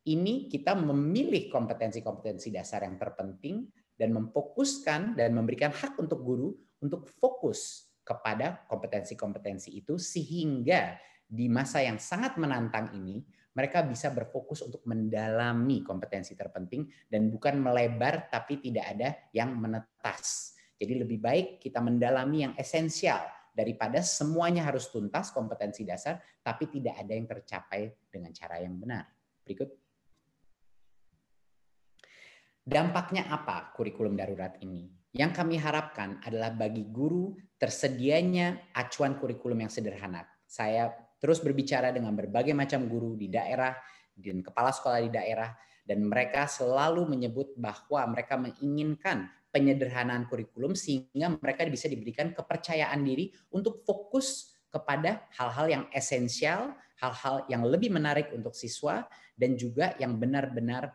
[SPEAKER 5] Ini kita memilih kompetensi-kompetensi dasar yang terpenting dan memfokuskan dan memberikan hak untuk guru untuk fokus kepada kompetensi-kompetensi itu sehingga di masa yang sangat menantang ini mereka bisa berfokus untuk mendalami kompetensi terpenting dan bukan melebar tapi tidak ada yang menetas. Jadi lebih baik kita mendalami yang esensial daripada semuanya harus tuntas kompetensi dasar tapi tidak ada yang tercapai dengan cara yang benar. Berikut. Dampaknya apa kurikulum darurat ini? Yang kami harapkan adalah bagi guru tersedianya acuan kurikulum yang sederhana. Saya terus berbicara dengan berbagai macam guru di daerah dan kepala sekolah di daerah dan mereka selalu menyebut bahwa mereka menginginkan penyederhanaan kurikulum sehingga mereka bisa diberikan kepercayaan diri untuk fokus kepada hal-hal yang esensial, hal-hal yang lebih menarik untuk siswa dan juga yang benar-benar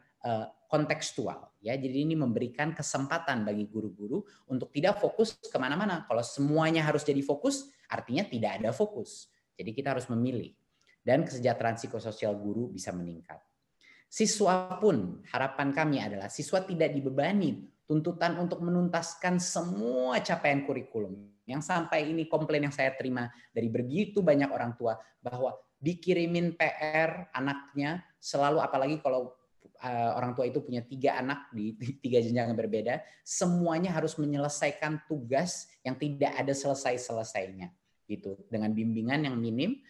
[SPEAKER 5] kontekstual. Ya, jadi ini memberikan kesempatan bagi guru-guru untuk tidak fokus kemana-mana. Kalau semuanya harus jadi fokus, artinya tidak ada fokus. Jadi kita harus memilih dan kesejahteraan psikososial guru bisa meningkat. Siswa pun harapan kami adalah siswa tidak dibebani tuntutan untuk menuntaskan semua capaian kurikulum. Yang sampai ini komplain yang saya terima dari begitu banyak orang tua bahwa dikirimin PR anaknya selalu, apalagi kalau orang tua itu punya 3 anak di 3 jenjang yang berbeda, semuanya harus menyelesaikan tugas yang tidak ada selesai-selesainya. Gitu, dengan bimbingan yang minim,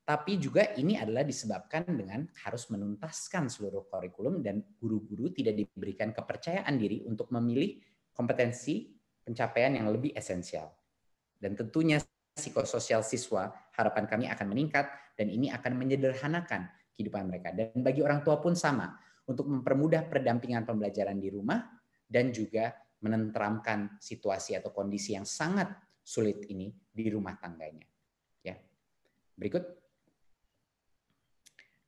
[SPEAKER 5] tapi juga ini adalah disebabkan dengan harus menuntaskan seluruh kurikulum dan guru-guru tidak diberikan kepercayaan diri untuk memilih kompetensi pencapaian yang lebih esensial. Dan tentunya psikososial siswa harapan kami akan meningkat dan ini akan menyederhanakan kehidupan mereka. Dan bagi orang tua pun sama, untuk mempermudah pendampingan pembelajaran di rumah dan juga menenteramkan situasi atau kondisi yang sangat sulit ini di rumah tangganya. Ya. Berikut.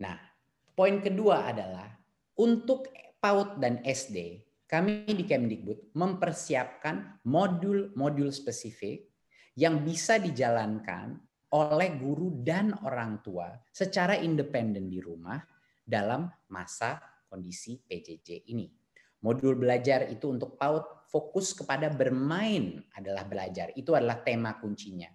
[SPEAKER 5] Nah, poin kedua adalah untuk PAUD dan SD, kami di Kemdikbud mempersiapkan modul-modul spesifik yang bisa dijalankan oleh guru dan orang tua secara independen di rumah dalam masa kondisi PJJ ini. Modul belajar itu untuk PAUD fokus kepada bermain adalah belajar. Itu adalah tema kuncinya.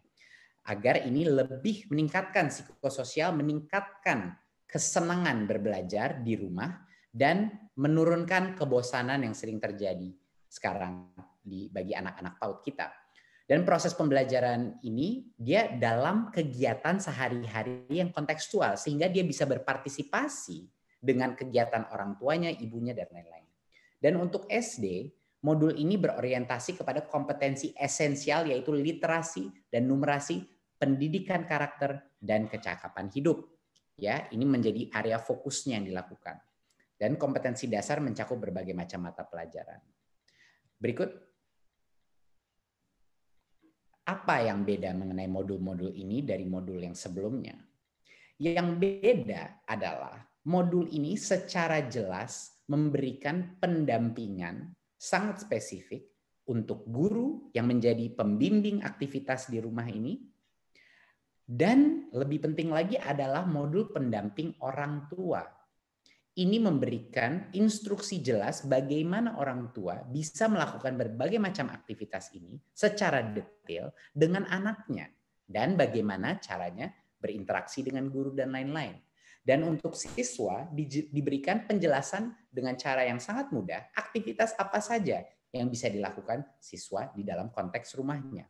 [SPEAKER 5] Agar ini lebih meningkatkan psikososial, meningkatkan kesenangan berbelajar di rumah, dan menurunkan kebosanan yang sering terjadi sekarang bagi anak-anak PAUD kita. Dan proses pembelajaran ini dia dalam kegiatan sehari-hari yang kontekstual sehingga dia bisa berpartisipasi dengan kegiatan orang tuanya, ibunya, dan lain-lain. Dan untuk SD, modul ini berorientasi kepada kompetensi esensial yaitu literasi dan numerasi, pendidikan karakter, dan kecakapan hidup. Ya, ini menjadi area fokusnya yang dilakukan. Dan kompetensi dasar mencakup berbagai macam mata pelajaran. Berikut, apa yang beda mengenai modul-modul ini dari modul yang sebelumnya? Yang beda adalah modul ini secara jelas memberikan pendampingan sangat spesifik untuk guru yang menjadi pembimbing aktivitas di rumah ini. Dan lebih penting lagi adalah modul pendamping orang tua. Ini memberikan instruksi jelas bagaimana orang tua bisa melakukan berbagai macam aktivitas ini secara detail dengan anaknya dan bagaimana caranya berinteraksi dengan guru dan lain-lain. Dan untuk siswa diberikan penjelasan dengan cara yang sangat mudah aktivitas apa saja yang bisa dilakukan siswa di dalam konteks rumahnya.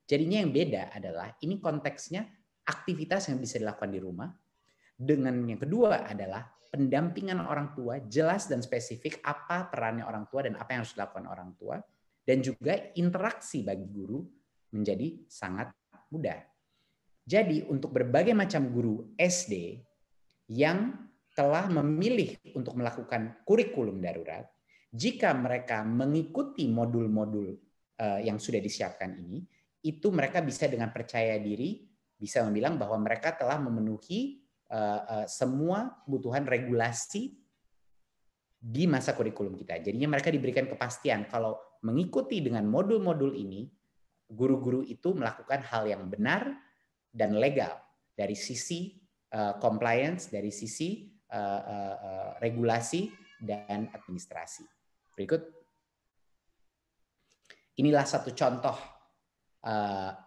[SPEAKER 5] Jadinya yang beda adalah ini konteksnya aktivitas yang bisa dilakukan di rumah. Dengan yang kedua adalah pendampingan orang tua, jelas dan spesifik apa perannya orang tua dan apa yang harus dilakukan orang tua. Dan juga interaksi bagi guru menjadi sangat mudah. Jadi untuk berbagai macam guru SD yang telah memilih untuk melakukan kurikulum darurat, jika mereka mengikuti modul-modul yang sudah disiapkan ini, itu mereka bisa dengan percaya diri, bisa membilang bahwa mereka telah memenuhi semua kebutuhan regulasi di masa kurikulum kita. Jadinya mereka diberikan kepastian kalau mengikuti dengan modul-modul ini, guru-guru itu melakukan hal yang benar dan legal dari sisi compliance, dari sisi regulasi dan administrasi. Berikut. Inilah satu contoh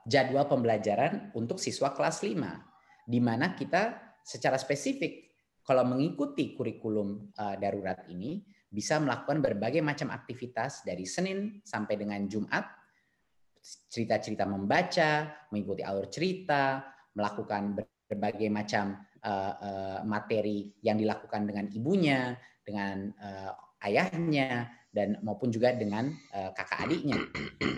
[SPEAKER 5] jadwal pembelajaran untuk siswa kelas 5, di mana kita secara spesifik kalau mengikuti kurikulum darurat ini bisa melakukan berbagai macam aktivitas dari Senin sampai dengan Jumat, cerita-cerita membaca, mengikuti alur cerita, melakukan berbagai macam materi yang dilakukan dengan ibunya, dengan ayahnya, dan maupun juga dengan kakak adiknya.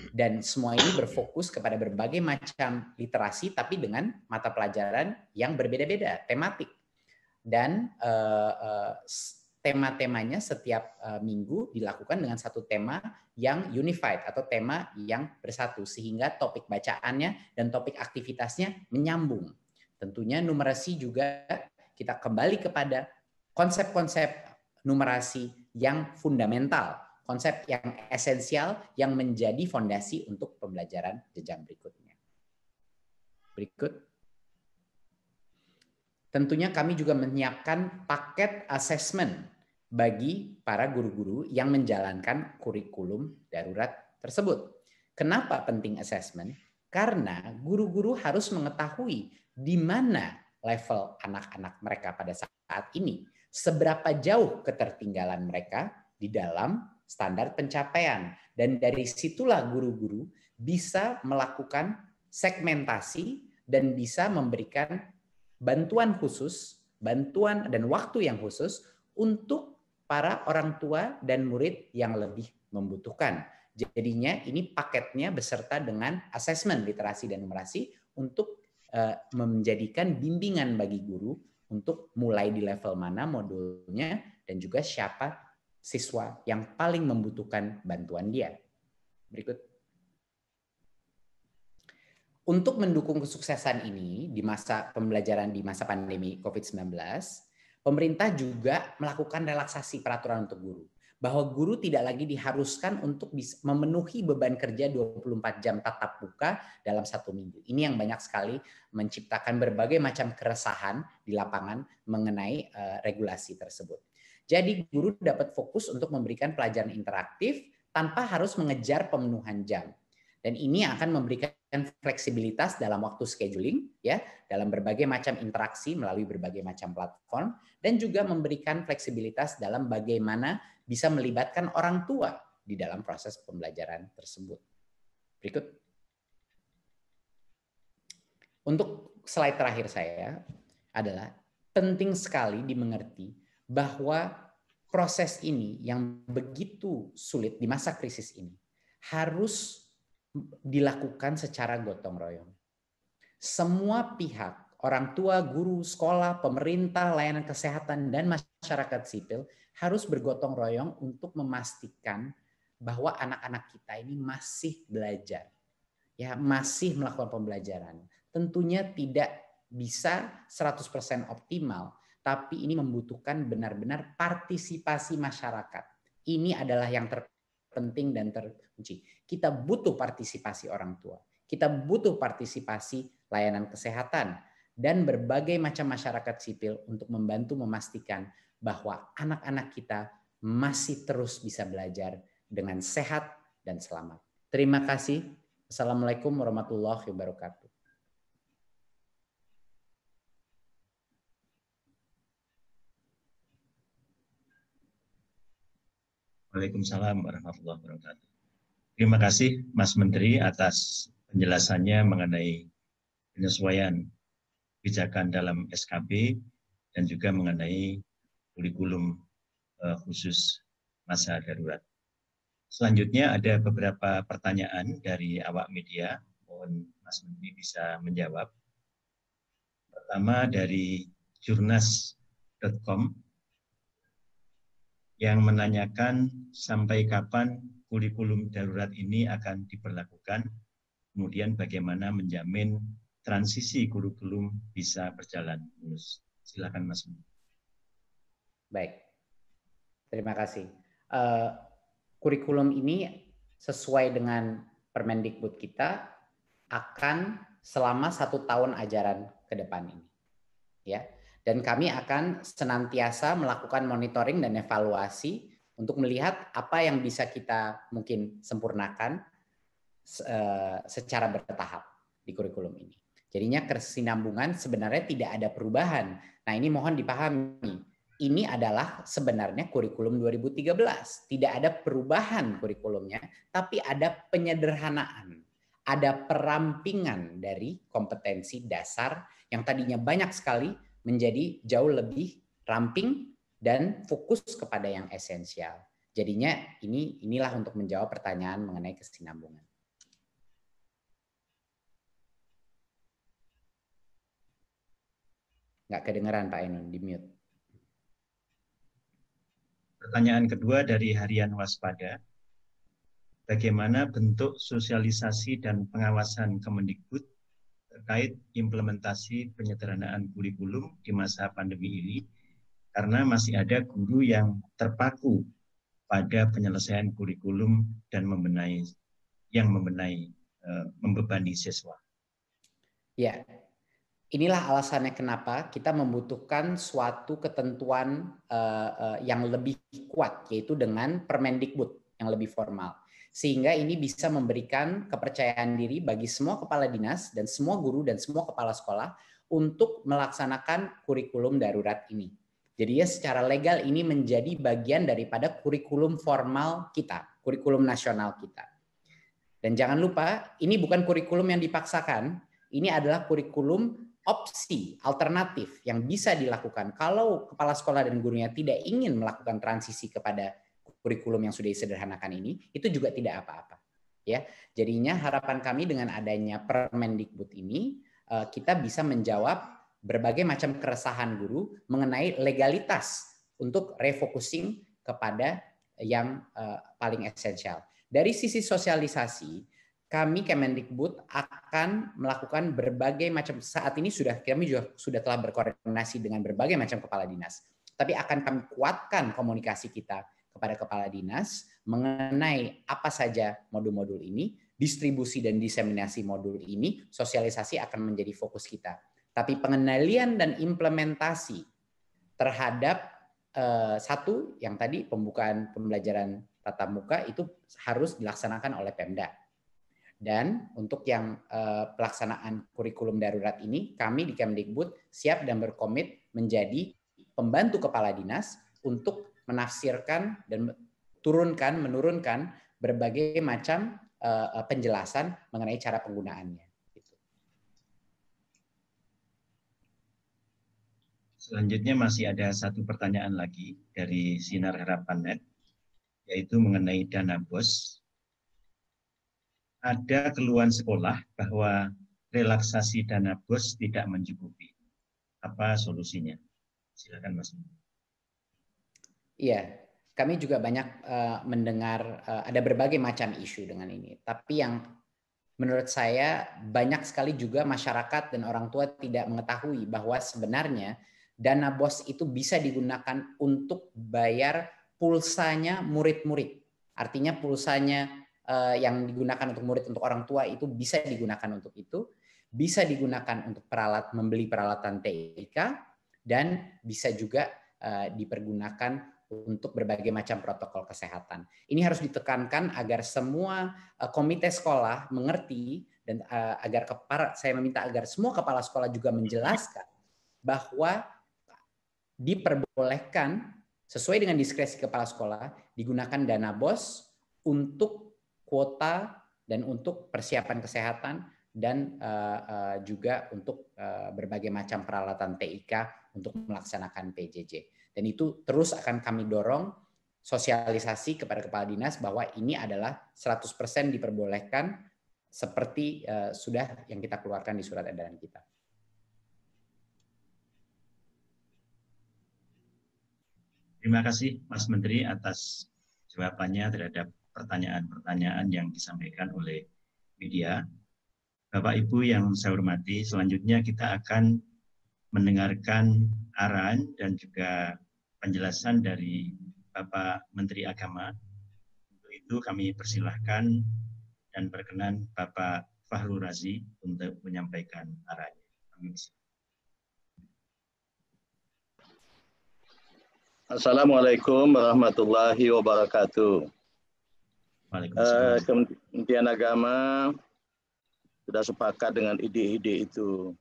[SPEAKER 5] Dan semua ini berfokus kepada berbagai macam literasi, tapi dengan mata pelajaran yang berbeda-beda, tematik. Dan tema-temanya setiap minggu dilakukan dengan satu tema yang unified atau tema yang bersatu, sehingga topik bacaannya dan topik aktivitasnya menyambung. Tentunya numerasi juga kita kembali kepada konsep-konsep numerasi yang fundamental, konsep yang esensial yang menjadi fondasi untuk pembelajaran jenjang berikutnya. Berikut. Tentunya kami juga menyiapkan paket assessment bagi para guru-guru yang menjalankan kurikulum darurat tersebut. Kenapa penting assessment? Karena guru-guru harus mengetahui di mana level anak-anak mereka pada saat ini, seberapa jauh ketertinggalan mereka di dalam standar pencapaian. Dan dari situlah guru-guru bisa melakukan segmentasi dan bisa memberikan bantuan khusus, bantuan dan waktu yang khusus untuk para orang tua dan murid yang lebih membutuhkan. Jadinya ini paketnya beserta dengan asesmen literasi dan numerasi untuk menjadikan bimbingan bagi guru untuk mulai di level mana modulnya dan juga siapa siswa yang paling membutuhkan bantuan dia. Berikut. Untuk mendukung kesuksesan ini di masa pembelajaran di masa pandemi COVID-19, pemerintah juga melakukan relaksasi peraturan untuk guru. Bahwa guru tidak lagi diharuskan untuk memenuhi beban kerja 24 jam tatap muka dalam 1 minggu. Ini yang banyak sekali menciptakan berbagai macam keresahan di lapangan mengenai regulasi tersebut. Jadi guru dapat fokus untuk memberikan pelajaran interaktif tanpa harus mengejar pemenuhan jam. Dan ini akan memberikan fleksibilitas dalam waktu scheduling, ya, dalam berbagai macam interaksi melalui berbagai macam platform, dan juga memberikan fleksibilitas dalam bagaimana bisa melibatkan orang tua di dalam proses pembelajaran tersebut. Berikut. Untuk slide terakhir saya adalah penting sekali dimengerti bahwa proses ini yang begitu sulit di masa krisis ini harus dilakukan secara gotong royong. Semua pihak, orang tua, guru, sekolah, pemerintah, layanan kesehatan, dan masyarakat sipil harus bergotong royong untuk memastikan bahwa anak-anak kita ini masih belajar, ya, masih melakukan pembelajaran. Tentunya tidak bisa 100% optimal, tapi ini membutuhkan benar-benar partisipasi masyarakat. Ini adalah yang terpenting dan terkunci. Kita butuh partisipasi orang tua, kita butuh partisipasi layanan kesehatan, dan berbagai macam masyarakat sipil untuk membantu memastikan bahwa anak-anak kita masih terus bisa belajar dengan sehat dan selamat. Terima kasih. Assalamualaikum warahmatullahi wabarakatuh.
[SPEAKER 1] Waalaikumsalam warahmatullahi wabarakatuh. Terima kasih Mas Menteri atas penjelasannya mengenai penyesuaian kebijakan dalam SKB dan juga mengenai kurikulum khusus masa darurat. Selanjutnya ada beberapa pertanyaan dari awak media. Mohon Mas Menteri bisa menjawab. Pertama dari jurnas.com yang menanyakan sampai kapan kurikulum darurat ini akan diberlakukan, kemudian bagaimana menjamin transisi kurikulum bisa berjalan mulus. Silakan Mas Menteri.
[SPEAKER 5] Baik, terima kasih. Kurikulum ini sesuai dengan Permendikbud kita akan selama 1 tahun ajaran ke depan ini, ya. Dan kami akan senantiasa melakukan monitoring dan evaluasi untuk melihat apa yang bisa kita mungkin sempurnakan secara bertahap di kurikulum ini. Jadinya kesinambungan sebenarnya tidak ada perubahan. Nah, ini mohon dipahami. Ini adalah sebenarnya kurikulum 2013. Tidak ada perubahan kurikulumnya, tapi ada penyederhanaan. Ada perampingan dari kompetensi dasar yang tadinya banyak sekali menjadi jauh lebih ramping dan fokus kepada yang esensial. Jadinya inilah untuk menjawab pertanyaan mengenai kesinambungan. Nggak kedengeran Pak Ainun, di mute.
[SPEAKER 1] Pertanyaan kedua dari Harian Waspada. Bagaimana bentuk sosialisasi dan pengawasan Kemendikbud terkait implementasi penyederhanaan kurikulum di masa pandemi ini? Karena masih ada guru yang terpaku pada penyelesaian kurikulum dan membebani siswa.
[SPEAKER 5] Ya, inilah alasannya kenapa kita membutuhkan suatu ketentuan yang lebih kuat, yaitu dengan Permendikbud yang lebih formal. Sehingga ini bisa memberikan kepercayaan diri bagi semua kepala dinas dan semua guru dan semua kepala sekolah untuk melaksanakan kurikulum darurat ini. Jadi ya secara legal ini menjadi bagian daripada kurikulum formal kita, kurikulum nasional kita. Dan jangan lupa, ini bukan kurikulum yang dipaksakan, ini adalah kurikulum opsi, alternatif yang bisa dilakukan kalau kepala sekolah dan gurunya tidak ingin melakukan transisi kepada kurikulum yang sudah disederhanakan ini, itu juga tidak apa-apa. Ya, jadinya harapan kami dengan adanya Permendikbud ini, kita bisa menjawab berbagai macam keresahan guru mengenai legalitas untuk refocusing kepada yang paling esensial. Dari sisi sosialisasi, kami Kemendikbud akan melakukan berbagai macam, saat ini kami juga sudah telah berkoordinasi dengan berbagai macam kepala dinas. Tapi akan kami kuatkan komunikasi kita kepada kepala dinas mengenai apa saja modul-modul ini, distribusi dan diseminasi modul ini, sosialisasi akan menjadi fokus kita. Tapi pengendalian dan implementasi terhadap satu yang tadi pembukaan pembelajaran tatap muka itu harus dilaksanakan oleh Pemda. Dan untuk yang pelaksanaan kurikulum darurat ini, kami di Kemdikbud siap dan berkomit menjadi pembantu kepala dinas untuk menafsirkan dan menurunkan berbagai macam penjelasan mengenai cara penggunaannya.
[SPEAKER 1] Selanjutnya masih ada satu pertanyaan lagi dari Sinar Harapan.net, yaitu mengenai dana BOS. Ada keluhan sekolah bahwa relaksasi dana BOS tidak mencukupi. Apa solusinya? Silakan Mas.
[SPEAKER 5] Iya, kami juga banyak mendengar ada berbagai macam isu dengan ini. Tapi yang menurut saya banyak sekali juga masyarakat dan orang tua tidak mengetahui bahwa sebenarnya dana BOS itu bisa digunakan untuk bayar pulsanya murid-murid. Artinya pulsanya yang digunakan untuk murid, untuk orang tua itu bisa digunakan untuk itu, bisa digunakan untuk membeli peralatan TIK, dan bisa juga dipergunakan untuk berbagai macam protokol kesehatan. Ini harus ditekankan agar semua komite sekolah mengerti, dan saya meminta agar semua kepala sekolah juga menjelaskan bahwa diperbolehkan sesuai dengan diskresi kepala sekolah digunakan dana BOS untuk kuota dan untuk persiapan kesehatan dan juga untuk berbagai macam peralatan TIK untuk melaksanakan PJJ. Dan itu terus akan kami dorong sosialisasi kepada kepala dinas bahwa ini adalah 100% diperbolehkan seperti sudah yang kita keluarkan di surat edaran kita.
[SPEAKER 1] Terima kasih Mas Menteri atas jawabannya terhadap pertanyaan-pertanyaan yang disampaikan oleh media. Bapak Ibu yang saya hormati, selanjutnya kita akan mendengarkan arahan dan juga penjelasan dari Bapak Menteri Agama. Untuk itu kami persilahkan dan berkenan Bapak Fahrul Razi untuk menyampaikan arahannya.
[SPEAKER 6] Assalamualaikum warahmatullahi wabarakatuh.
[SPEAKER 1] Waalaikumsalam.
[SPEAKER 6] Kementerian Agama sudah sepakat dengan ide-ide itu.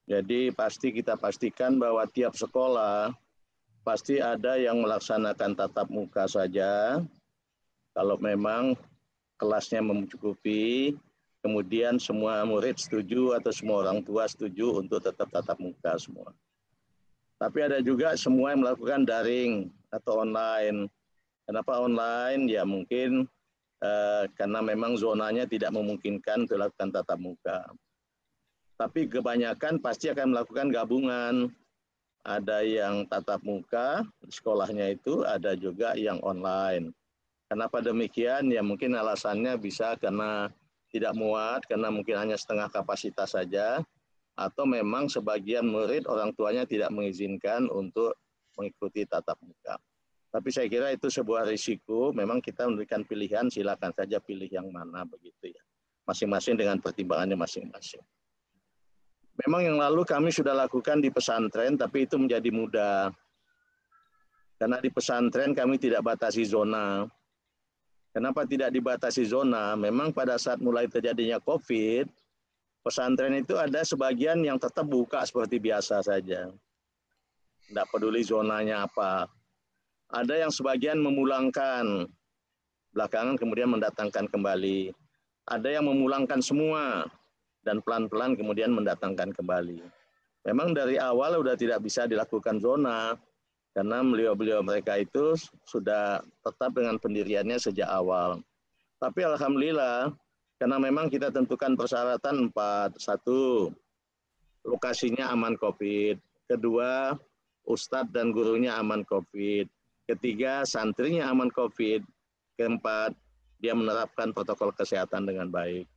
[SPEAKER 6] Jadi kita pastikan bahwa tiap sekolah pasti ada yang melaksanakan tatap muka saja. Kalau memang kelasnya mencukupi, kemudian semua murid setuju atau semua orang tua setuju untuk tetap tatap muka semua. Tapi ada juga semua yang melakukan daring atau online. Kenapa online? Ya mungkin karena memang zonanya tidak memungkinkan untuk melakukan tatap muka. Tapi kebanyakan pasti akan melakukan gabungan. Ada yang tatap muka, sekolahnya itu, ada juga yang online. Kenapa demikian? Ya mungkin alasannya bisa karena tidak muat, karena mungkin hanya setengah kapasitas saja, atau memang sebagian murid orang tuanya tidak mengizinkan untuk mengikuti tatap muka. Tapi saya kira itu sebuah risiko, memang kita memberikan pilihan, silakan saja pilih yang mana begitu ya. Masing-masing dengan pertimbangannya masing-masing. Memang yang lalu kami sudah lakukan di pesantren, tapi itu menjadi mudah. Karena di pesantren kami tidak batasi zona. Kenapa tidak dibatasi zona? Memang pada saat mulai terjadinya COVID, pesantren itu ada sebagian yang tetap buka seperti biasa saja. Tidak peduli zonanya apa. Ada yang sebagian memulangkan, belakangan kemudian mendatangkan kembali. Ada yang memulangkan semua, dan pelan-pelan kemudian mendatangkan kembali. Memang dari awal sudah tidak bisa dilakukan zona, karena beliau-beliau mereka itu sudah tetap dengan pendiriannya sejak awal. Tapi alhamdulillah, karena memang kita tentukan persyaratan 4. 1, lokasinya aman COVID. 2, ustadz dan gurunya aman COVID. 3, santrinya aman COVID. 4, dia menerapkan protokol kesehatan dengan baik.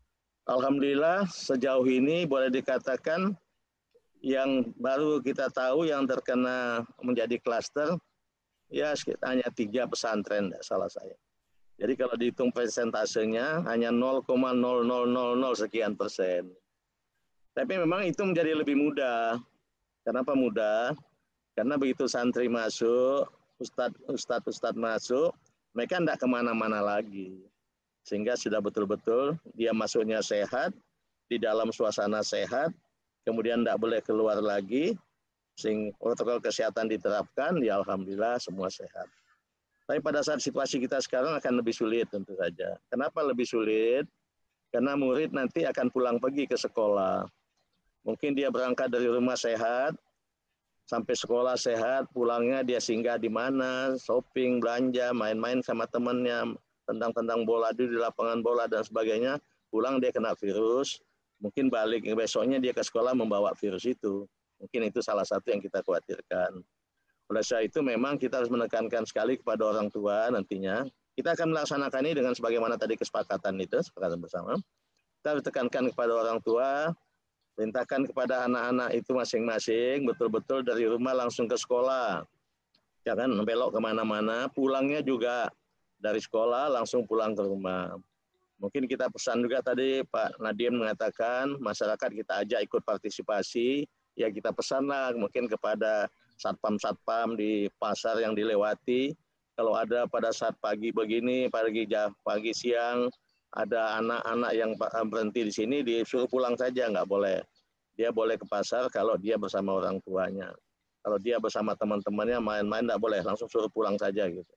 [SPEAKER 6] Alhamdulillah sejauh ini boleh dikatakan yang baru kita tahu yang terkena menjadi klaster, ya hanya 3 pesantren, tidak salah saya. Jadi kalau dihitung persentasenya hanya 0,0000 sekian persen. Tapi memang itu menjadi lebih mudah. Kenapa mudah? Karena begitu santri masuk, ustadz masuk, mereka tidak kemana-mana lagi. Sehingga sudah betul-betul dia masuknya sehat, di dalam suasana sehat, kemudian tidak boleh keluar lagi, sehingga protokol kesehatan diterapkan, ya alhamdulillah semua sehat. Tapi pada saat situasi kita sekarang akan lebih sulit tentu saja. Kenapa lebih sulit? Karena murid nanti akan pulang pergi ke sekolah. Mungkin dia berangkat dari rumah sehat, sampai sekolah sehat, pulangnya dia singgah di mana, shopping, belanja, main-main sama temannya, tendang-tendang bola di lapangan bola dan sebagainya, pulang dia kena virus, mungkin balik besoknya dia ke sekolah membawa virus itu. Mungkin itu salah satu yang kita khawatirkan. Oleh sebab itu memang kita harus menekankan sekali kepada orang tua nantinya. Kita akan melaksanakan ini dengan sebagaimana tadi kesepakatan bersama. Kita harus tekankan kepada orang tua, perintahkan kepada anak-anak itu masing-masing, betul-betul dari rumah langsung ke sekolah. Jangan belok kemana-mana, pulangnya juga dari sekolah langsung pulang ke rumah. Mungkin kita pesan juga tadi Pak Nadiem mengatakan masyarakat kita ajak ikut partisipasi, ya kita pesanlah mungkin kepada satpam-satpam di pasar yang dilewati, kalau ada pada saat pagi begini, pagi siang, ada anak-anak yang berhenti di sini, disuruh pulang saja, nggak boleh. Dia boleh ke pasar kalau dia bersama orang tuanya. Kalau dia bersama teman-temannya main-main, nggak boleh, langsung suruh pulang saja gitu.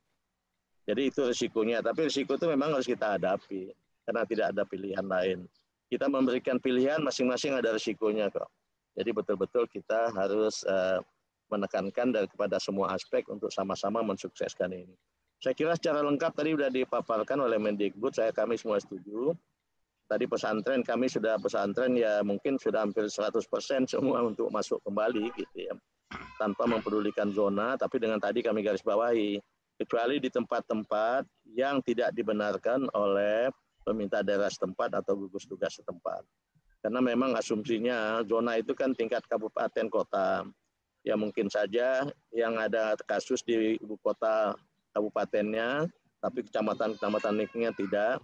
[SPEAKER 6] Jadi itu risikonya, tapi risiko itu memang harus kita hadapi, karena tidak ada pilihan lain. Kita memberikan pilihan, masing-masing ada risikonya kok. Jadi betul-betul kita harus menekankan kepada semua aspek untuk sama-sama mensukseskan ini. Saya kira secara lengkap tadi sudah dipaparkan oleh Mendikbud, kami semua setuju. Tadi pesantren, kami sudah pesantren ya mungkin sudah hampir 100% semua untuk masuk kembali gitu ya. Tanpa mempedulikan zona, tapi dengan tadi kami garis bawahi. Kecuali di tempat-tempat yang tidak dibenarkan oleh pemerintah daerah setempat atau gugus tugas setempat. Karena memang asumsinya zona itu kan tingkat kabupaten kota. Ya mungkin saja yang ada kasus di ibu kota kabupatennya, tapi kecamatan-kecamatan lainnya tidak.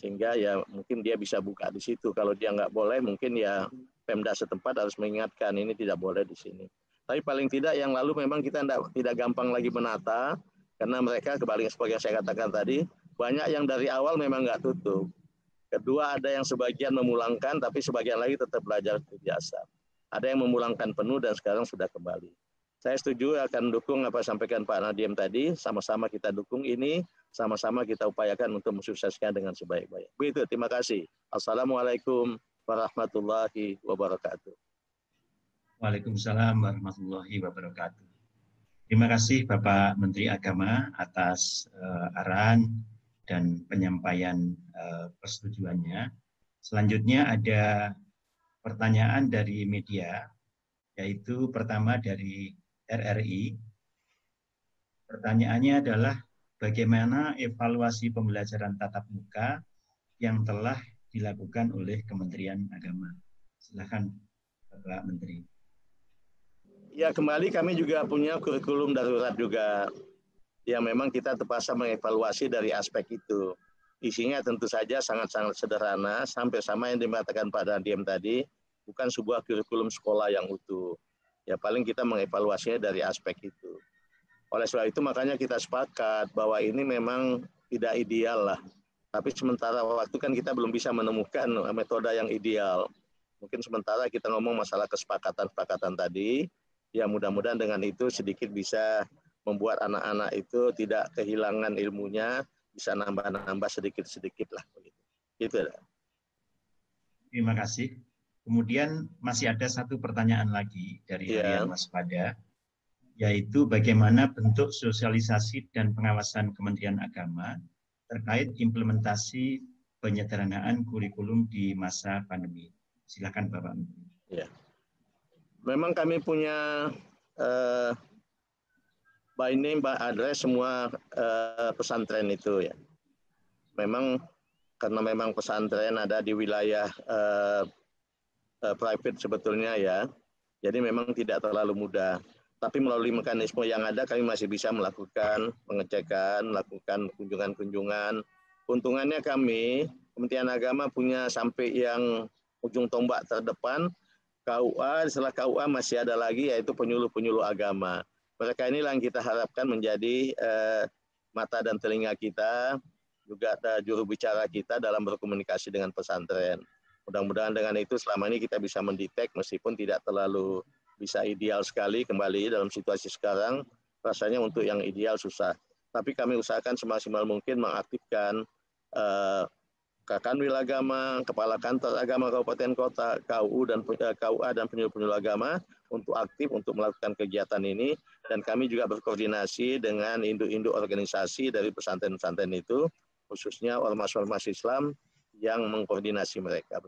[SPEAKER 6] Sehingga ya mungkin dia bisa buka di situ. Kalau dia nggak boleh, mungkin ya Pemda setempat harus mengingatkan ini tidak boleh di sini. Tapi paling tidak yang lalu memang kita tidak gampang lagi menata, karena mereka kembali seperti yang saya katakan tadi, banyak yang dari awal memang nggak tutup. Kedua, ada yang sebagian memulangkan, tapi sebagian lagi tetap belajar seperti biasa. Ada yang memulangkan penuh dan sekarang sudah kembali. Saya setuju akan dukung apa sampaikan Pak Nadiem tadi, sama-sama kita dukung ini, sama-sama kita upayakan untuk mensukseskan dengan sebaik-baik. Begitu, terima kasih. Assalamualaikum warahmatullahi wabarakatuh.
[SPEAKER 1] Waalaikumsalam warahmatullahi wabarakatuh. Terima kasih Bapak Menteri Agama atas arahan dan penyampaian persetujuannya. Selanjutnya ada pertanyaan dari media, yaitu pertama dari RRI. Pertanyaannya adalah bagaimana evaluasi pembelajaran tatap muka yang telah dilakukan oleh Kementerian Agama. Silakan Bapak Menteri.
[SPEAKER 6] Ya, kembali kami juga punya kurikulum darurat juga yang memang kita terpaksa mengevaluasi dari aspek itu. Isinya tentu saja sangat-sangat sederhana, sampai sama yang dikatakan Pak Nadiem tadi, bukan sebuah kurikulum sekolah yang utuh. Ya paling kita mengevaluasinya dari aspek itu. Oleh sebab itu makanya kita sepakat bahwa ini memang tidak ideal lah. Tapi sementara waktu kan kita belum bisa menemukan metode yang ideal. Mungkin sementara kita ngomong masalah kesepakatan-kesepakatan tadi, ya mudah-mudahan dengan itu sedikit bisa membuat anak-anak itu tidak kehilangan ilmunya, bisa nambah-nambah sedikit-sedikit lah. Gitu.
[SPEAKER 1] Terima kasih. Kemudian masih ada satu pertanyaan lagi dari Harian Waspada, yaitu bagaimana bentuk sosialisasi dan pengawasan Kementerian Agama terkait implementasi penyederhanaan kurikulum di masa pandemi. Silakan Bapak Menteri.
[SPEAKER 6] Ya. Memang kami punya by name, by address semua pesantren itu ya. Memang karena memang pesantren ada di wilayah private sebetulnya ya. Jadi memang tidak terlalu mudah. Tapi melalui mekanisme yang ada kami masih bisa melakukan pengecekan, melakukan kunjungan-kunjungan. Untungannya kami, Kementerian Agama punya sampai yang ujung tombak terdepan, KUA, setelah KUA masih ada lagi yaitu penyuluh-penyuluh agama. Mereka inilah yang kita harapkan menjadi mata dan telinga kita, juga ada juru bicara kita dalam berkomunikasi dengan pesantren. Mudah-mudahan dengan itu selama ini kita bisa mendetek meskipun tidak terlalu bisa ideal sekali kembali dalam situasi sekarang, rasanya untuk yang ideal susah. Tapi kami usahakan semaksimal mungkin mengaktifkan Kanwil Agama, Kepala Kantor Agama Kabupaten Kota, KUA dan penyuluh-penyuluh agama untuk aktif untuk melakukan kegiatan ini, dan kami juga berkoordinasi dengan induk-induk organisasi dari pesantren-pesantren itu, khususnya ormas-ormas Islam yang mengkoordinasi mereka.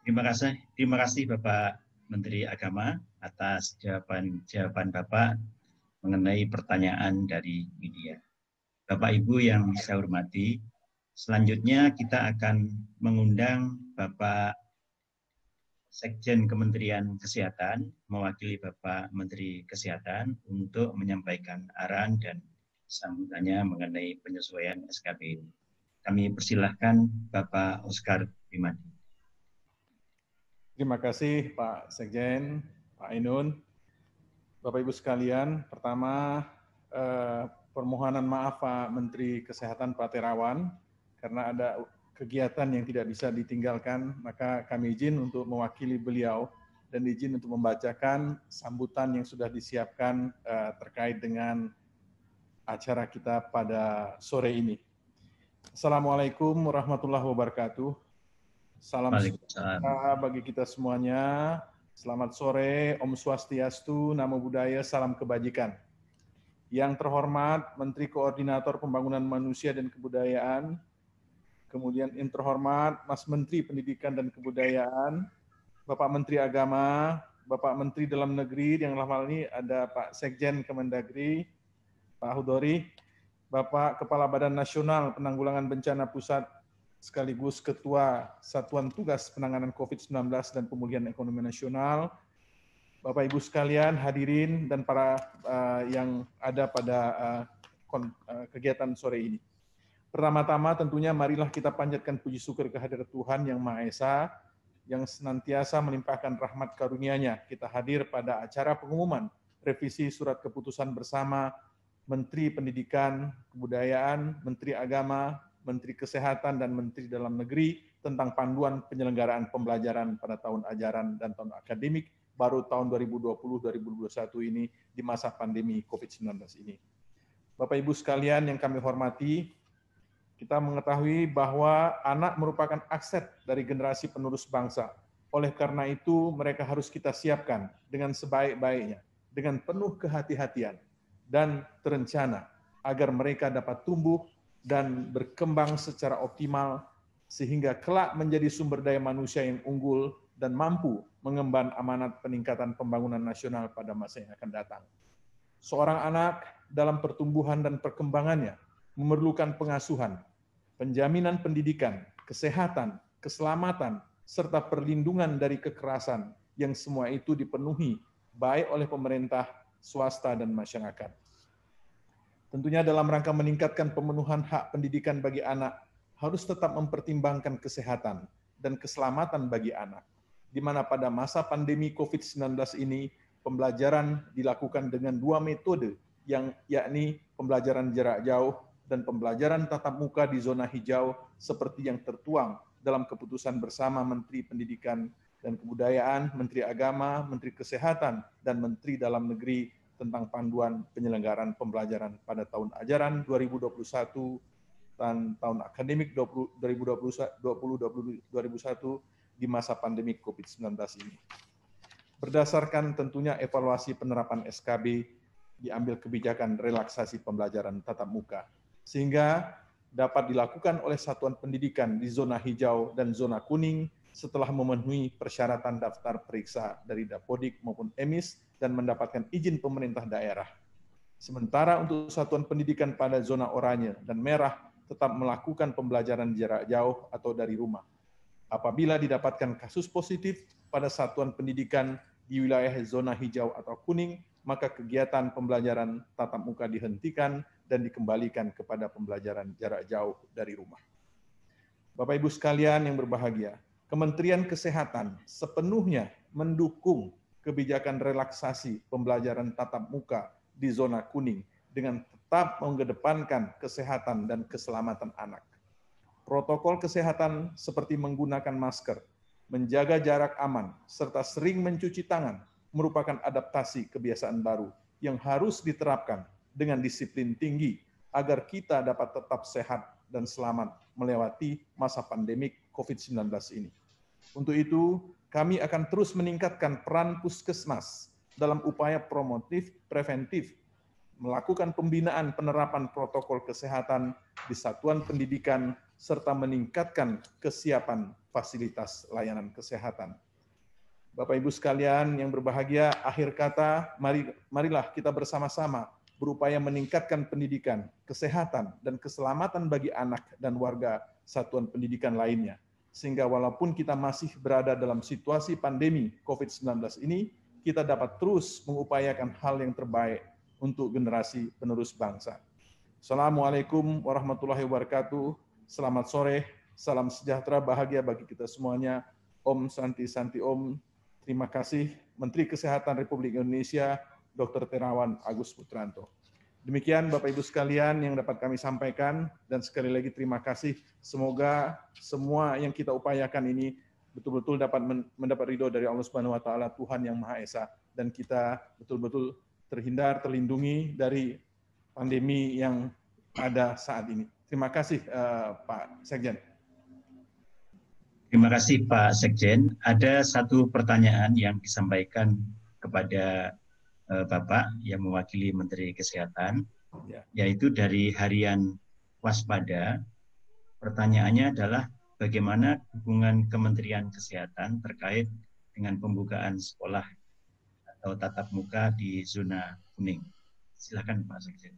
[SPEAKER 1] Terima kasih Bapak Menteri Agama atas jawaban Bapak mengenai pertanyaan dari media. Bapak Ibu yang saya hormati, selanjutnya kita akan mengundang Bapak Sekjen Kementerian Kesehatan mewakili Bapak Menteri Kesehatan untuk menyampaikan arahan dan sambutannya mengenai penyesuaian SKB ini. Kami persilahkan Bapak Oscar Bimadi.
[SPEAKER 7] Terima kasih Pak Sekjen, Pak Ainun. Bapak Ibu sekalian, pertama permohonan maaf Pak Menteri Kesehatan Pak Terawan, karena ada kegiatan yang tidak bisa ditinggalkan, maka kami izin untuk mewakili beliau dan izin untuk membacakan sambutan yang sudah disiapkan terkait dengan acara kita pada sore ini. Assalamualaikum warahmatullahi wabarakatuh. Salam sejahtera bagi kita semuanya. Selamat sore, Om Swastiastu, Namo Buddhaya, salam kebajikan. Yang terhormat Menteri Koordinator Pembangunan Manusia dan Kebudayaan, kemudian yang terhormat Mas Menteri Pendidikan dan Kebudayaan, Bapak Menteri Agama, Bapak Menteri Dalam Negeri, yang dalam hal ini ada Pak Sekjen Kemendagri, Pak Hudori, Bapak Kepala Badan Nasional Penanggulangan Bencana Pusat, sekaligus Ketua Satuan Tugas Penanganan COVID-19 dan Pemulihan Ekonomi Nasional, Bapak Ibu sekalian, hadirin dan para yang ada pada kegiatan sore ini. Pertama-tama tentunya marilah kita panjatkan puji syukur kehadirat Tuhan Yang Maha Esa, yang senantiasa melimpahkan rahmat karunia-Nya. Kita hadir pada acara pengumuman revisi surat keputusan bersama Menteri Pendidikan, Kebudayaan, Menteri Agama, Menteri Kesehatan, dan Menteri Dalam Negeri tentang panduan penyelenggaraan pembelajaran pada tahun ajaran dan tahun akademik baru tahun 2020-2021 ini di masa pandemi COVID-19 ini. Bapak Ibu sekalian yang kami hormati, kita mengetahui bahwa anak merupakan aset dari generasi penerus bangsa. Oleh karena itu, mereka harus kita siapkan dengan sebaik-baiknya, dengan penuh kehati-hatian dan terencana, agar mereka dapat tumbuh dan berkembang secara optimal, sehingga kelak menjadi sumber daya manusia yang unggul dan mampu mengemban amanat peningkatan pembangunan nasional pada masa yang akan datang. Seorang anak dalam pertumbuhan dan perkembangannya memerlukan pengasuhan, penjaminan pendidikan, kesehatan, keselamatan, serta perlindungan dari kekerasan, yang semua itu dipenuhi baik oleh pemerintah, swasta, dan masyarakat. Tentunya dalam rangka meningkatkan pemenuhan hak pendidikan bagi anak, harus tetap mempertimbangkan kesehatan dan keselamatan bagi anak, di mana pada masa pandemi COVID-19 ini, pembelajaran dilakukan dengan dua metode, yakni pembelajaran jarak jauh dan pembelajaran tatap muka di zona hijau, seperti yang tertuang dalam keputusan bersama Menteri Pendidikan dan Kebudayaan, Menteri Agama, Menteri Kesehatan, dan Menteri Dalam Negeri tentang panduan penyelenggaraan pembelajaran pada tahun ajaran 2021 dan tahun akademik 2020-2021 di masa pandemi COVID-19 ini. Berdasarkan tentunya evaluasi penerapan SKB, diambil kebijakan relaksasi pembelajaran tatap muka, sehingga dapat dilakukan oleh satuan pendidikan di zona hijau dan zona kuning setelah memenuhi persyaratan daftar periksa dari Dapodik maupun EMIS dan mendapatkan izin pemerintah daerah. Sementara untuk satuan pendidikan pada zona oranye dan merah tetap melakukan pembelajaran jarak jauh atau dari rumah. Apabila didapatkan kasus positif pada satuan pendidikan di wilayah zona hijau atau kuning, maka kegiatan pembelajaran tatap muka dihentikan dan dikembalikan kepada pembelajaran jarak jauh dari rumah. Bapak Ibu sekalian yang berbahagia, Kementerian Kesehatan sepenuhnya mendukung kebijakan relaksasi pembelajaran tatap muka di zona kuning dengan tetap mengedepankan kesehatan dan keselamatan anak. Protokol kesehatan seperti menggunakan masker, menjaga jarak aman, serta sering mencuci tangan merupakan adaptasi kebiasaan baru yang harus diterapkan dengan disiplin tinggi agar kita dapat tetap sehat dan selamat melewati masa pandemik COVID-19 ini. Untuk itu, kami akan terus meningkatkan peran puskesmas dalam upaya promotif preventif, melakukan pembinaan penerapan protokol kesehatan di satuan pendidikan, serta meningkatkan kesiapan fasilitas layanan kesehatan. Bapak Ibu sekalian yang berbahagia, akhir kata, marilah kita bersama-sama berupaya meningkatkan pendidikan, kesehatan, dan keselamatan bagi anak dan warga satuan pendidikan lainnya. Sehingga walaupun kita masih berada dalam situasi pandemi COVID-19 ini, kita dapat terus mengupayakan hal yang terbaik untuk generasi penerus bangsa. Assalamualaikum warahmatullahi wabarakatuh. Selamat sore, salam sejahtera, bahagia bagi kita semuanya. Om Santi Santi Om. Terima kasih Menteri Kesehatan Republik Indonesia, Dr. Terawan Agus Putranto. Demikian Bapak Ibu sekalian yang dapat kami sampaikan, dan sekali lagi terima kasih. Semoga semua yang kita upayakan ini betul-betul dapat mendapat ridho dari Allah Subhanahu wa taala, Tuhan yang Maha Esa, dan kita betul-betul terhindar, terlindungi dari pandemi yang ada saat ini. Terima kasih Pak Sekjen.
[SPEAKER 1] Terima kasih Pak Sekjen. Ada satu pertanyaan yang disampaikan kepada Bapak yang mewakili Menteri Kesehatan, yaitu dari Harian Waspada. Pertanyaannya adalah bagaimana dukungan Kementerian Kesehatan terkait dengan pembukaan sekolah atau tatap muka di zona kuning. Silakan Pak Sekjen.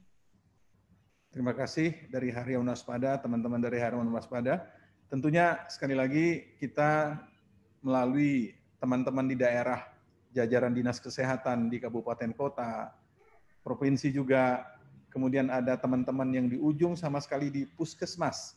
[SPEAKER 7] Terima kasih dari Harian Waspada, teman-teman dari Harian Waspada. Tentunya sekali lagi kita melalui teman-teman di daerah, jajaran dinas kesehatan di kabupaten kota, provinsi juga, kemudian ada teman-teman yang di ujung sama sekali di puskesmas,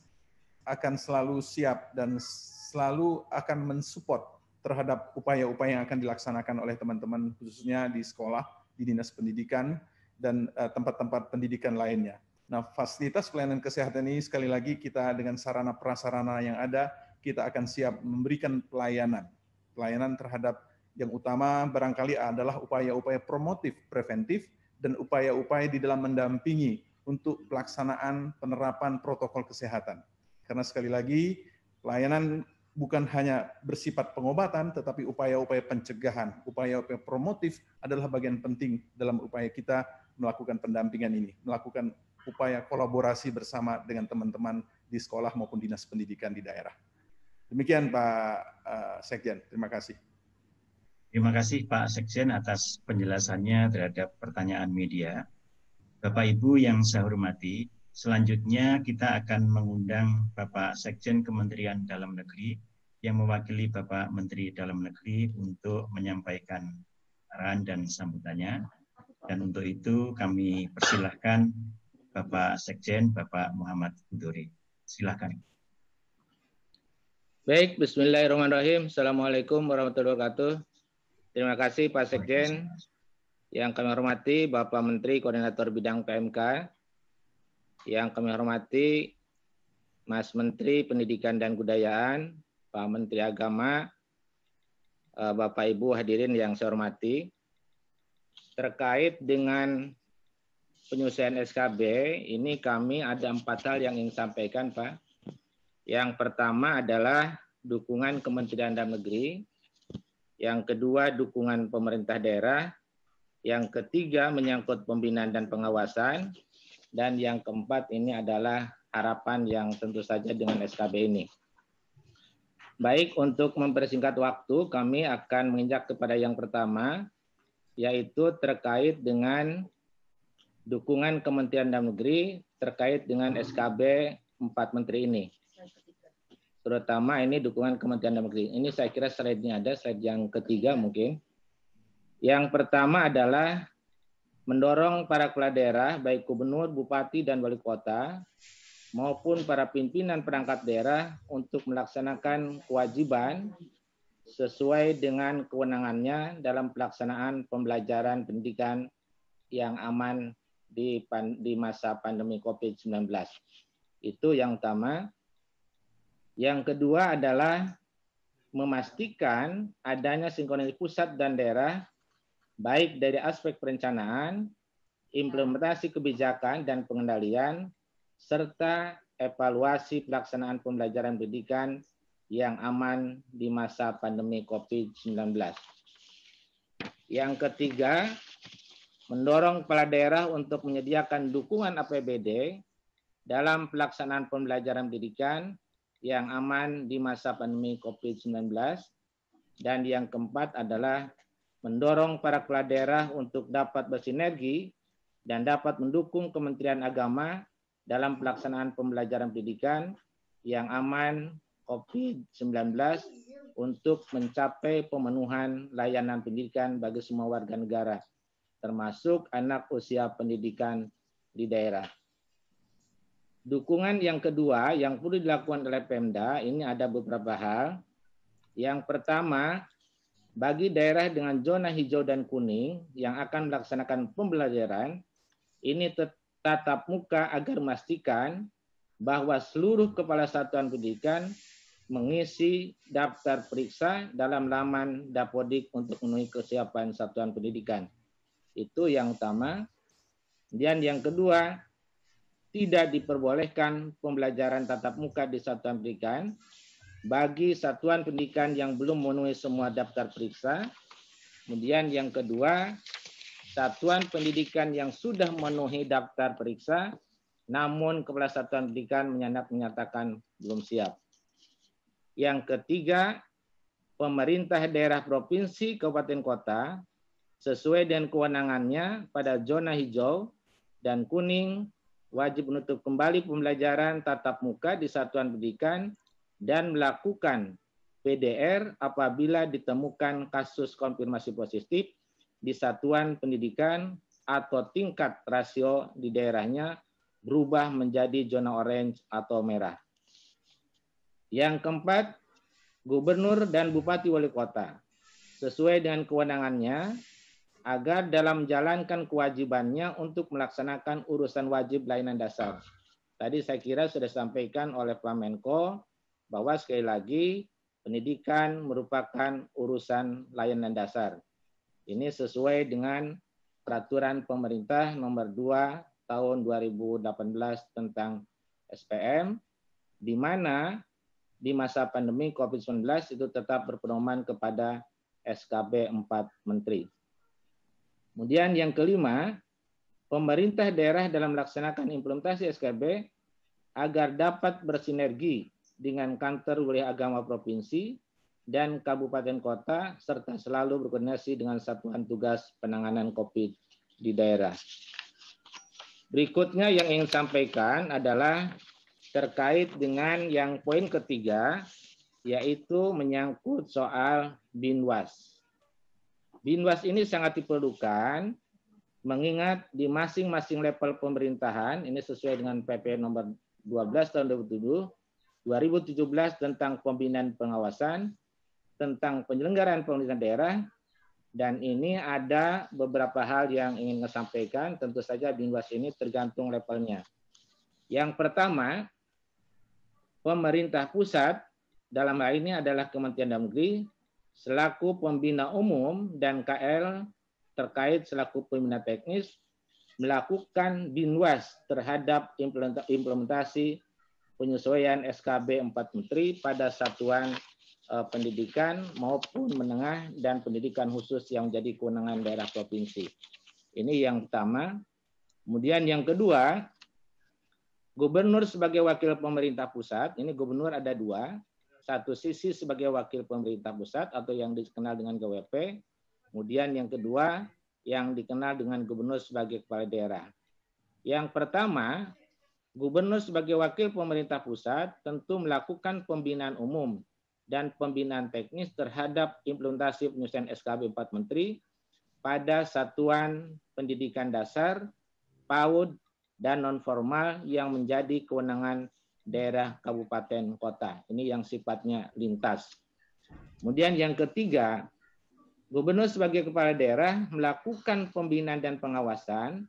[SPEAKER 7] akan selalu siap dan selalu akan mensupport terhadap upaya-upaya yang akan dilaksanakan oleh teman-teman, khususnya di sekolah, di dinas pendidikan, dan tempat-tempat pendidikan lainnya. Nah, fasilitas pelayanan kesehatan ini sekali lagi kita dengan sarana prasarana yang ada, kita akan siap memberikan pelayanan. Pelayanan terhadap yang utama barangkali adalah upaya-upaya promotif, preventif, dan upaya-upaya di dalam mendampingi untuk pelaksanaan penerapan protokol kesehatan. Karena sekali lagi, pelayanan bukan hanya bersifat pengobatan, tetapi upaya-upaya pencegahan, upaya-upaya promotif adalah bagian penting dalam upaya kita melakukan pendampingan ini, melakukan upaya kolaborasi bersama dengan teman-teman di sekolah maupun dinas pendidikan di daerah. Demikian Pak Sekjen, terima kasih.
[SPEAKER 1] Terima kasih Pak Sekjen atas penjelasannya terhadap pertanyaan media. Bapak Ibu yang saya hormati, selanjutnya kita akan mengundang Bapak Sekjen Kementerian Dalam Negeri yang mewakili Bapak Menteri Dalam Negeri untuk menyampaikan arahan dan sambutannya. Dan untuk itu kami persilahkan Bapak Sekjen, Bapak Muhammad Hudori. Silakan.
[SPEAKER 8] Baik, bismillahirrahmanirrahim. Assalamualaikum warahmatullahi wabarakatuh. Terima kasih Pak Sekjen. Yang kami hormati Bapak Menteri Koordinator Bidang PMK. Yang kami hormati Mas Menteri Pendidikan dan Kebudayaan, Pak Menteri Agama, Bapak Ibu hadirin yang saya hormati. Terkait dengan penyusunan SKB, ini kami ada 4 hal yang ingin sampaikan, Pak. Yang pertama adalah dukungan Kementerian Dalam Negeri. Yang kedua, dukungan pemerintah daerah. Yang ketiga, menyangkut pembinaan dan pengawasan. Dan yang keempat, ini adalah harapan yang tentu saja dengan SKB ini. Baik, untuk mempersingkat waktu, kami akan menginjak kepada yang pertama, yaitu terkait dengan dukungan Kementerian Dalam Negeri terkait dengan SKB 4 Menteri ini. Terutama ini dukungan Kementerian Dalam Negeri. Ini saya kira slide-nya ada, slide yang ketiga mungkin. Yang pertama adalah mendorong para kepala daerah, baik gubernur, bupati, dan wali kota, maupun para pimpinan perangkat daerah untuk melaksanakan kewajiban sesuai dengan kewenangannya dalam pelaksanaan pembelajaran pendidikan yang aman di masa pandemi COVID-19. Itu yang utama. Yang kedua adalah memastikan adanya sinkronisasi pusat dan daerah, baik dari aspek perencanaan, implementasi kebijakan dan pengendalian, serta evaluasi pelaksanaan pembelajaran pendidikan yang aman di masa pandemi COVID-19. Yang ketiga, mendorong kepala daerah untuk menyediakan dukungan APBD dalam pelaksanaan pembelajaran pendidikan yang aman di masa pandemi COVID-19. Dan yang keempat adalah mendorong para kepala daerah untuk dapat bersinergi dan dapat mendukung Kementerian Agama dalam pelaksanaan pembelajaran pendidikan yang aman COVID-19 untuk mencapai pemenuhan layanan pendidikan bagi semua warga negara, termasuk anak usia pendidikan di daerah. Dukungan yang kedua yang perlu dilakukan oleh Pemda, ini ada beberapa hal. Yang pertama, bagi daerah dengan zona hijau dan kuning yang akan melaksanakan pembelajaran, ini tatap muka agar memastikan bahwa seluruh kepala satuan pendidikan mengisi daftar periksa dalam laman Dapodik untuk memenuhi kesiapan satuan pendidikan. Itu yang utama. Dan yang kedua, tidak diperbolehkan pembelajaran tatap muka di satuan pendidikan bagi satuan pendidikan yang belum memenuhi semua daftar periksa. Kemudian yang kedua, satuan pendidikan yang sudah memenuhi daftar periksa, namun kepala satuan pendidikan menyatakan belum siap. Yang ketiga, pemerintah daerah provinsi, kabupaten, kota, sesuai dengan kewenangannya pada zona hijau dan kuning, wajib menutup kembali pembelajaran tatap muka di satuan pendidikan dan melakukan PDR apabila ditemukan kasus konfirmasi positif di satuan pendidikan atau tingkat rasio di daerahnya berubah menjadi zona orange atau merah. Yang keempat, gubernur dan bupati wali kota sesuai dengan kewenangannya agar dalam menjalankan kewajibannya untuk melaksanakan urusan wajib layanan dasar. Tadi saya kira sudah disampaikan oleh Pak Menko bahwa sekali lagi pendidikan merupakan urusan layanan dasar. Ini sesuai dengan peraturan pemerintah nomor 2 tahun 2018 tentang SPM, di mana di masa pandemi COVID-19 itu tetap berpedoman kepada SKB 4 Menteri. Kemudian yang kelima, pemerintah daerah dalam melaksanakan implementasi SKB agar dapat bersinergi dengan kantor wilayah agama provinsi dan kabupaten kota, serta selalu berkoordinasi dengan satuan tugas penanganan COVID di daerah. Berikutnya yang ingin sampaikan adalah terkait dengan yang poin ketiga, yaitu menyangkut soal Binwas. Binwas ini sangat diperlukan, mengingat di masing-masing level pemerintahan, ini sesuai dengan PP nomor 12 tahun 2017 tentang pembinaan pengawasan, tentang penyelenggaraan pemerintahan daerah, dan ini ada beberapa hal yang ingin saya sampaikan. Tentu saja Binwas ini tergantung levelnya. Yang pertama, pemerintah pusat dalam hal ini adalah Kementerian Dalam Negeri selaku pembina umum dan KL terkait selaku pembina teknis melakukan Binwas terhadap implementasi penyesuaian SKB 4 Menteri pada satuan pendidikan maupun menengah dan pendidikan khusus yang menjadi kewenangan daerah provinsi. Ini yang pertama. Kemudian yang kedua, gubernur sebagai wakil pemerintah pusat, ini gubernur ada dua. Satu sisi sebagai wakil pemerintah pusat atau yang dikenal dengan GWP. Kemudian yang kedua, yang dikenal dengan gubernur sebagai kepala daerah. Yang pertama, gubernur sebagai wakil pemerintah pusat tentu melakukan pembinaan umum dan pembinaan teknis terhadap implementasi penyusunan SKB 4 Menteri pada satuan pendidikan dasar, PAUD, dan non-formal yang menjadi kewenangan daerah kabupaten kota. Ini yang sifatnya lintas. Kemudian yang ketiga, gubernur sebagai kepala daerah melakukan pembinaan dan pengawasan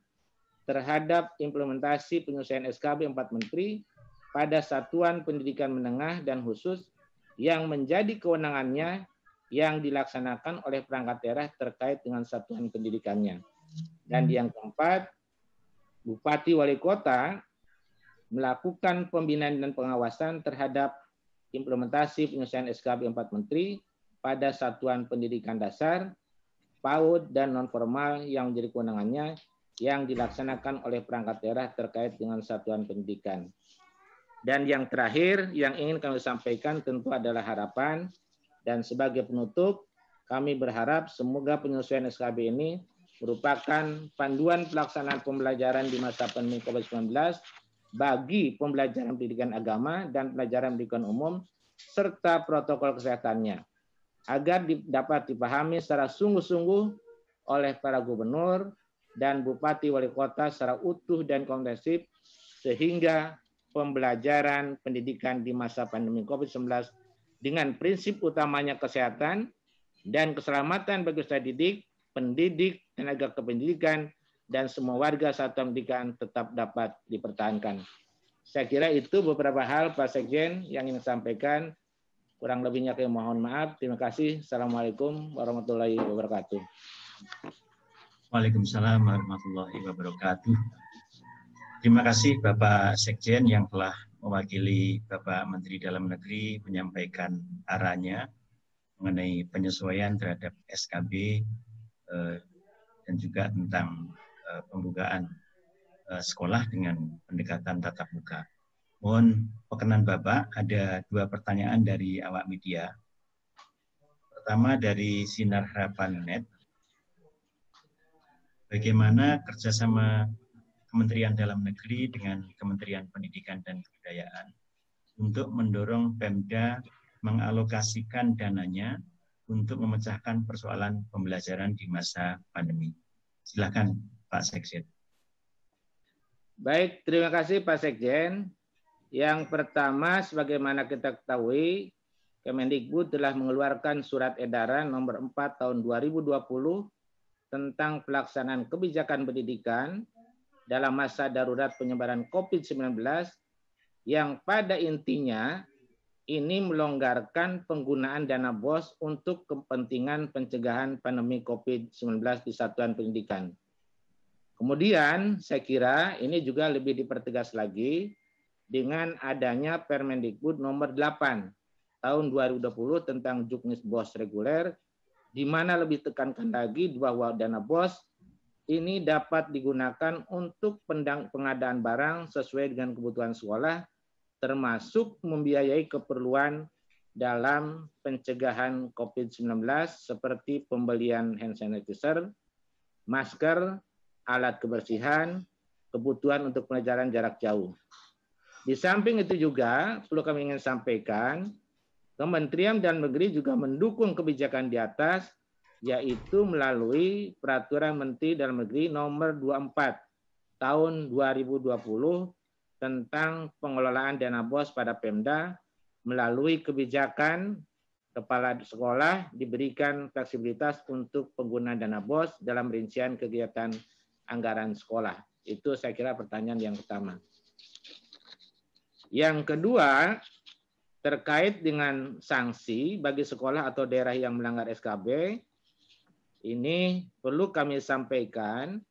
[SPEAKER 8] terhadap implementasi penyusunan SKB 4 Menteri pada satuan pendidikan menengah dan khusus yang menjadi kewenangannya yang dilaksanakan oleh perangkat daerah terkait dengan satuan pendidikannya. Dan yang keempat, bupati wali kota melakukan pembinaan dan pengawasan terhadap implementasi penyelesaian SKB 4 Menteri pada satuan pendidikan dasar, PAUD, dan non-formal yang menjadi kewenangannya yang dilaksanakan oleh perangkat daerah terkait dengan satuan pendidikan. Dan yang terakhir yang ingin kami sampaikan tentu adalah harapan, dan sebagai penutup kami berharap semoga penyelesaian SKB ini merupakan panduan pelaksanaan pembelajaran di masa pandemi COVID-19 bagi pembelajaran pendidikan agama dan pelajaran pendidikan umum serta protokol kesehatannya agar dapat dipahami secara sungguh-sungguh oleh para gubernur dan bupati wali kota secara utuh dan komprehensif sehingga pembelajaran pendidikan di masa pandemi COVID-19 dengan prinsip utamanya kesehatan dan keselamatan bagi peserta didik, pendidik, tenaga kependidikan, dan semua warga satuan pendidikan tetap dapat dipertahankan. Saya kira itu beberapa hal Pak Sekjen yang ingin sampaikan. Kurang lebihnya kami mohon maaf. Terima kasih. Assalamualaikum warahmatullahi wabarakatuh.
[SPEAKER 1] Waalaikumsalam warahmatullahi wabarakatuh. Terima kasih Bapak Sekjen yang telah mewakili Bapak Menteri Dalam Negeri menyampaikan arahnya mengenai penyesuaian terhadap SKB dan juga tentang pembukaan sekolah dengan pendekatan tatap muka. Mohon perkenan Bapak, ada 2 pertanyaan dari awak media. Pertama dari Sinar Harapan Net. Bagaimana kerjasama Kementerian Dalam Negeri dengan Kementerian Pendidikan dan Kebudayaan untuk mendorong Pemda mengalokasikan dananya untuk memecahkan persoalan pembelajaran di masa pandemi. Silakan Pak Sekjen.
[SPEAKER 8] Baik, terima kasih Pak Sekjen. Yang pertama, sebagaimana kita ketahui, Kemendikbud telah mengeluarkan surat edaran nomor 4 tahun 2020 tentang pelaksanaan kebijakan pendidikan dalam masa darurat penyebaran COVID-19 yang pada intinya ini melonggarkan penggunaan dana BOS untuk kepentingan pencegahan pandemi COVID-19 di satuan pendidikan. Kemudian saya kira ini juga lebih dipertegas lagi dengan adanya Permendikbud nomor 8 tahun 2020 tentang juknis BOS reguler, di mana lebih tekankan lagi bahwa dana BOS ini dapat digunakan untuk pengadaan barang sesuai dengan kebutuhan sekolah, termasuk membiayai keperluan dalam pencegahan COVID-19 seperti pembelian hand sanitizer, masker, alat kebersihan, kebutuhan untuk pelajaran jarak jauh. Di samping itu juga perlu kami ingin sampaikan, Kementerian Dalam Negeri juga mendukung kebijakan di atas, yaitu melalui Peraturan Menteri Dalam Negeri nomor 24 tahun 2020 tentang pengelolaan dana BOS pada Pemda melalui kebijakan kepala sekolah diberikan fleksibilitas untuk penggunaan dana BOS dalam rincian kegiatan anggaran sekolah. Itu saya kira pertanyaan yang pertama. Yang kedua, terkait dengan sanksi bagi sekolah atau daerah yang melanggar SKB, ini perlu kami sampaikan.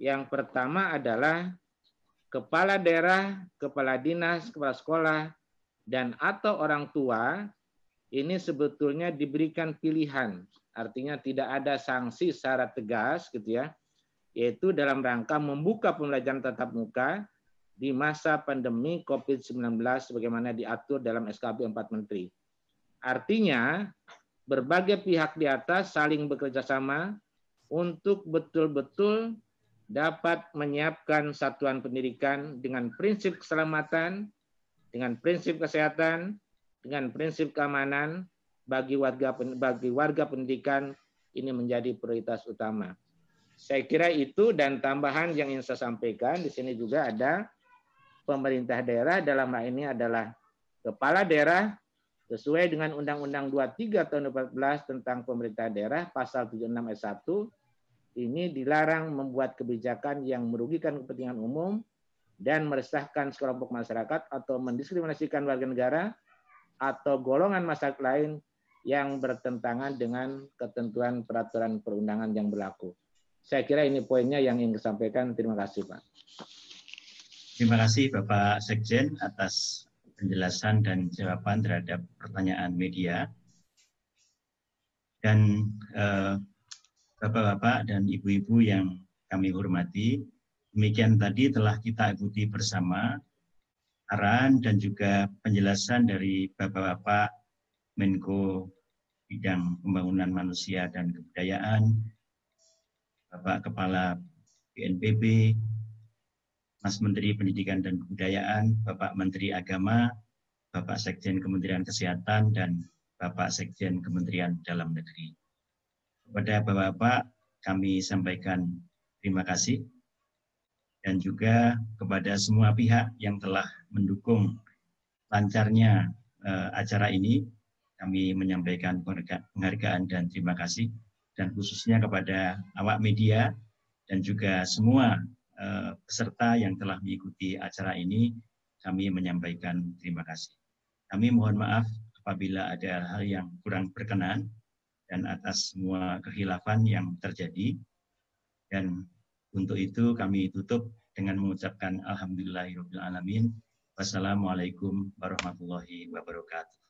[SPEAKER 8] Yang pertama adalah kepala daerah, kepala dinas, kepala sekolah, dan atau orang tua ini sebetulnya diberikan pilihan. Artinya tidak ada sanksi secara tegas gitu ya, yaitu dalam rangka membuka pembelajaran tatap muka di masa pandemi COVID-19 sebagaimana diatur dalam SKB 4 Menteri. Artinya, berbagai pihak di atas saling bekerja sama untuk betul-betul dapat menyiapkan satuan pendidikan dengan prinsip keselamatan, dengan prinsip kesehatan, dengan prinsip keamanan bagi warga pendidikan ini menjadi prioritas utama. Saya kira itu, dan tambahan yang ingin saya sampaikan di sini juga ada pemerintah daerah, dalam hal ini adalah kepala daerah sesuai dengan Undang-Undang 23 tahun 2014 tentang pemerintah daerah pasal 76 ayat 1 ini dilarang membuat kebijakan yang merugikan kepentingan umum dan meresahkan sekelompok masyarakat atau mendiskriminasikan warga negara atau golongan masyarakat lain yang bertentangan dengan ketentuan peraturan perundangan yang berlaku. Saya kira ini poinnya yang ingin disampaikan. Terima kasih, Pak.
[SPEAKER 1] Terima kasih Bapak Sekjen atas penjelasan dan jawaban terhadap pertanyaan media. Dan Bapak-bapak dan Ibu-ibu yang kami hormati, demikian tadi telah kita ikuti bersama arahan dan juga penjelasan dari Bapak-bapak Menko Bidang Pembangunan Manusia dan Kebudayaan, Bapak Kepala BNPB, Mas Menteri Pendidikan dan Kebudayaan, Bapak Menteri Agama, Bapak Sekjen Kementerian Kesehatan, dan Bapak Sekjen Kementerian Dalam Negeri. Kepada Bapak-bapak kami sampaikan terima kasih, dan juga kepada semua pihak yang telah mendukung lancarnya acara ini, kami menyampaikan penghargaan dan terima kasih, dan khususnya kepada awak media dan juga semua peserta yang telah mengikuti acara ini, kami menyampaikan terima kasih. Kami mohon maaf apabila ada hal yang kurang berkenan dan atas semua kekhilafan yang terjadi. Dan untuk itu kami tutup dengan mengucapkan alhamdulillahirabbil alamin. Wassalamualaikum warahmatullahi wabarakatuh.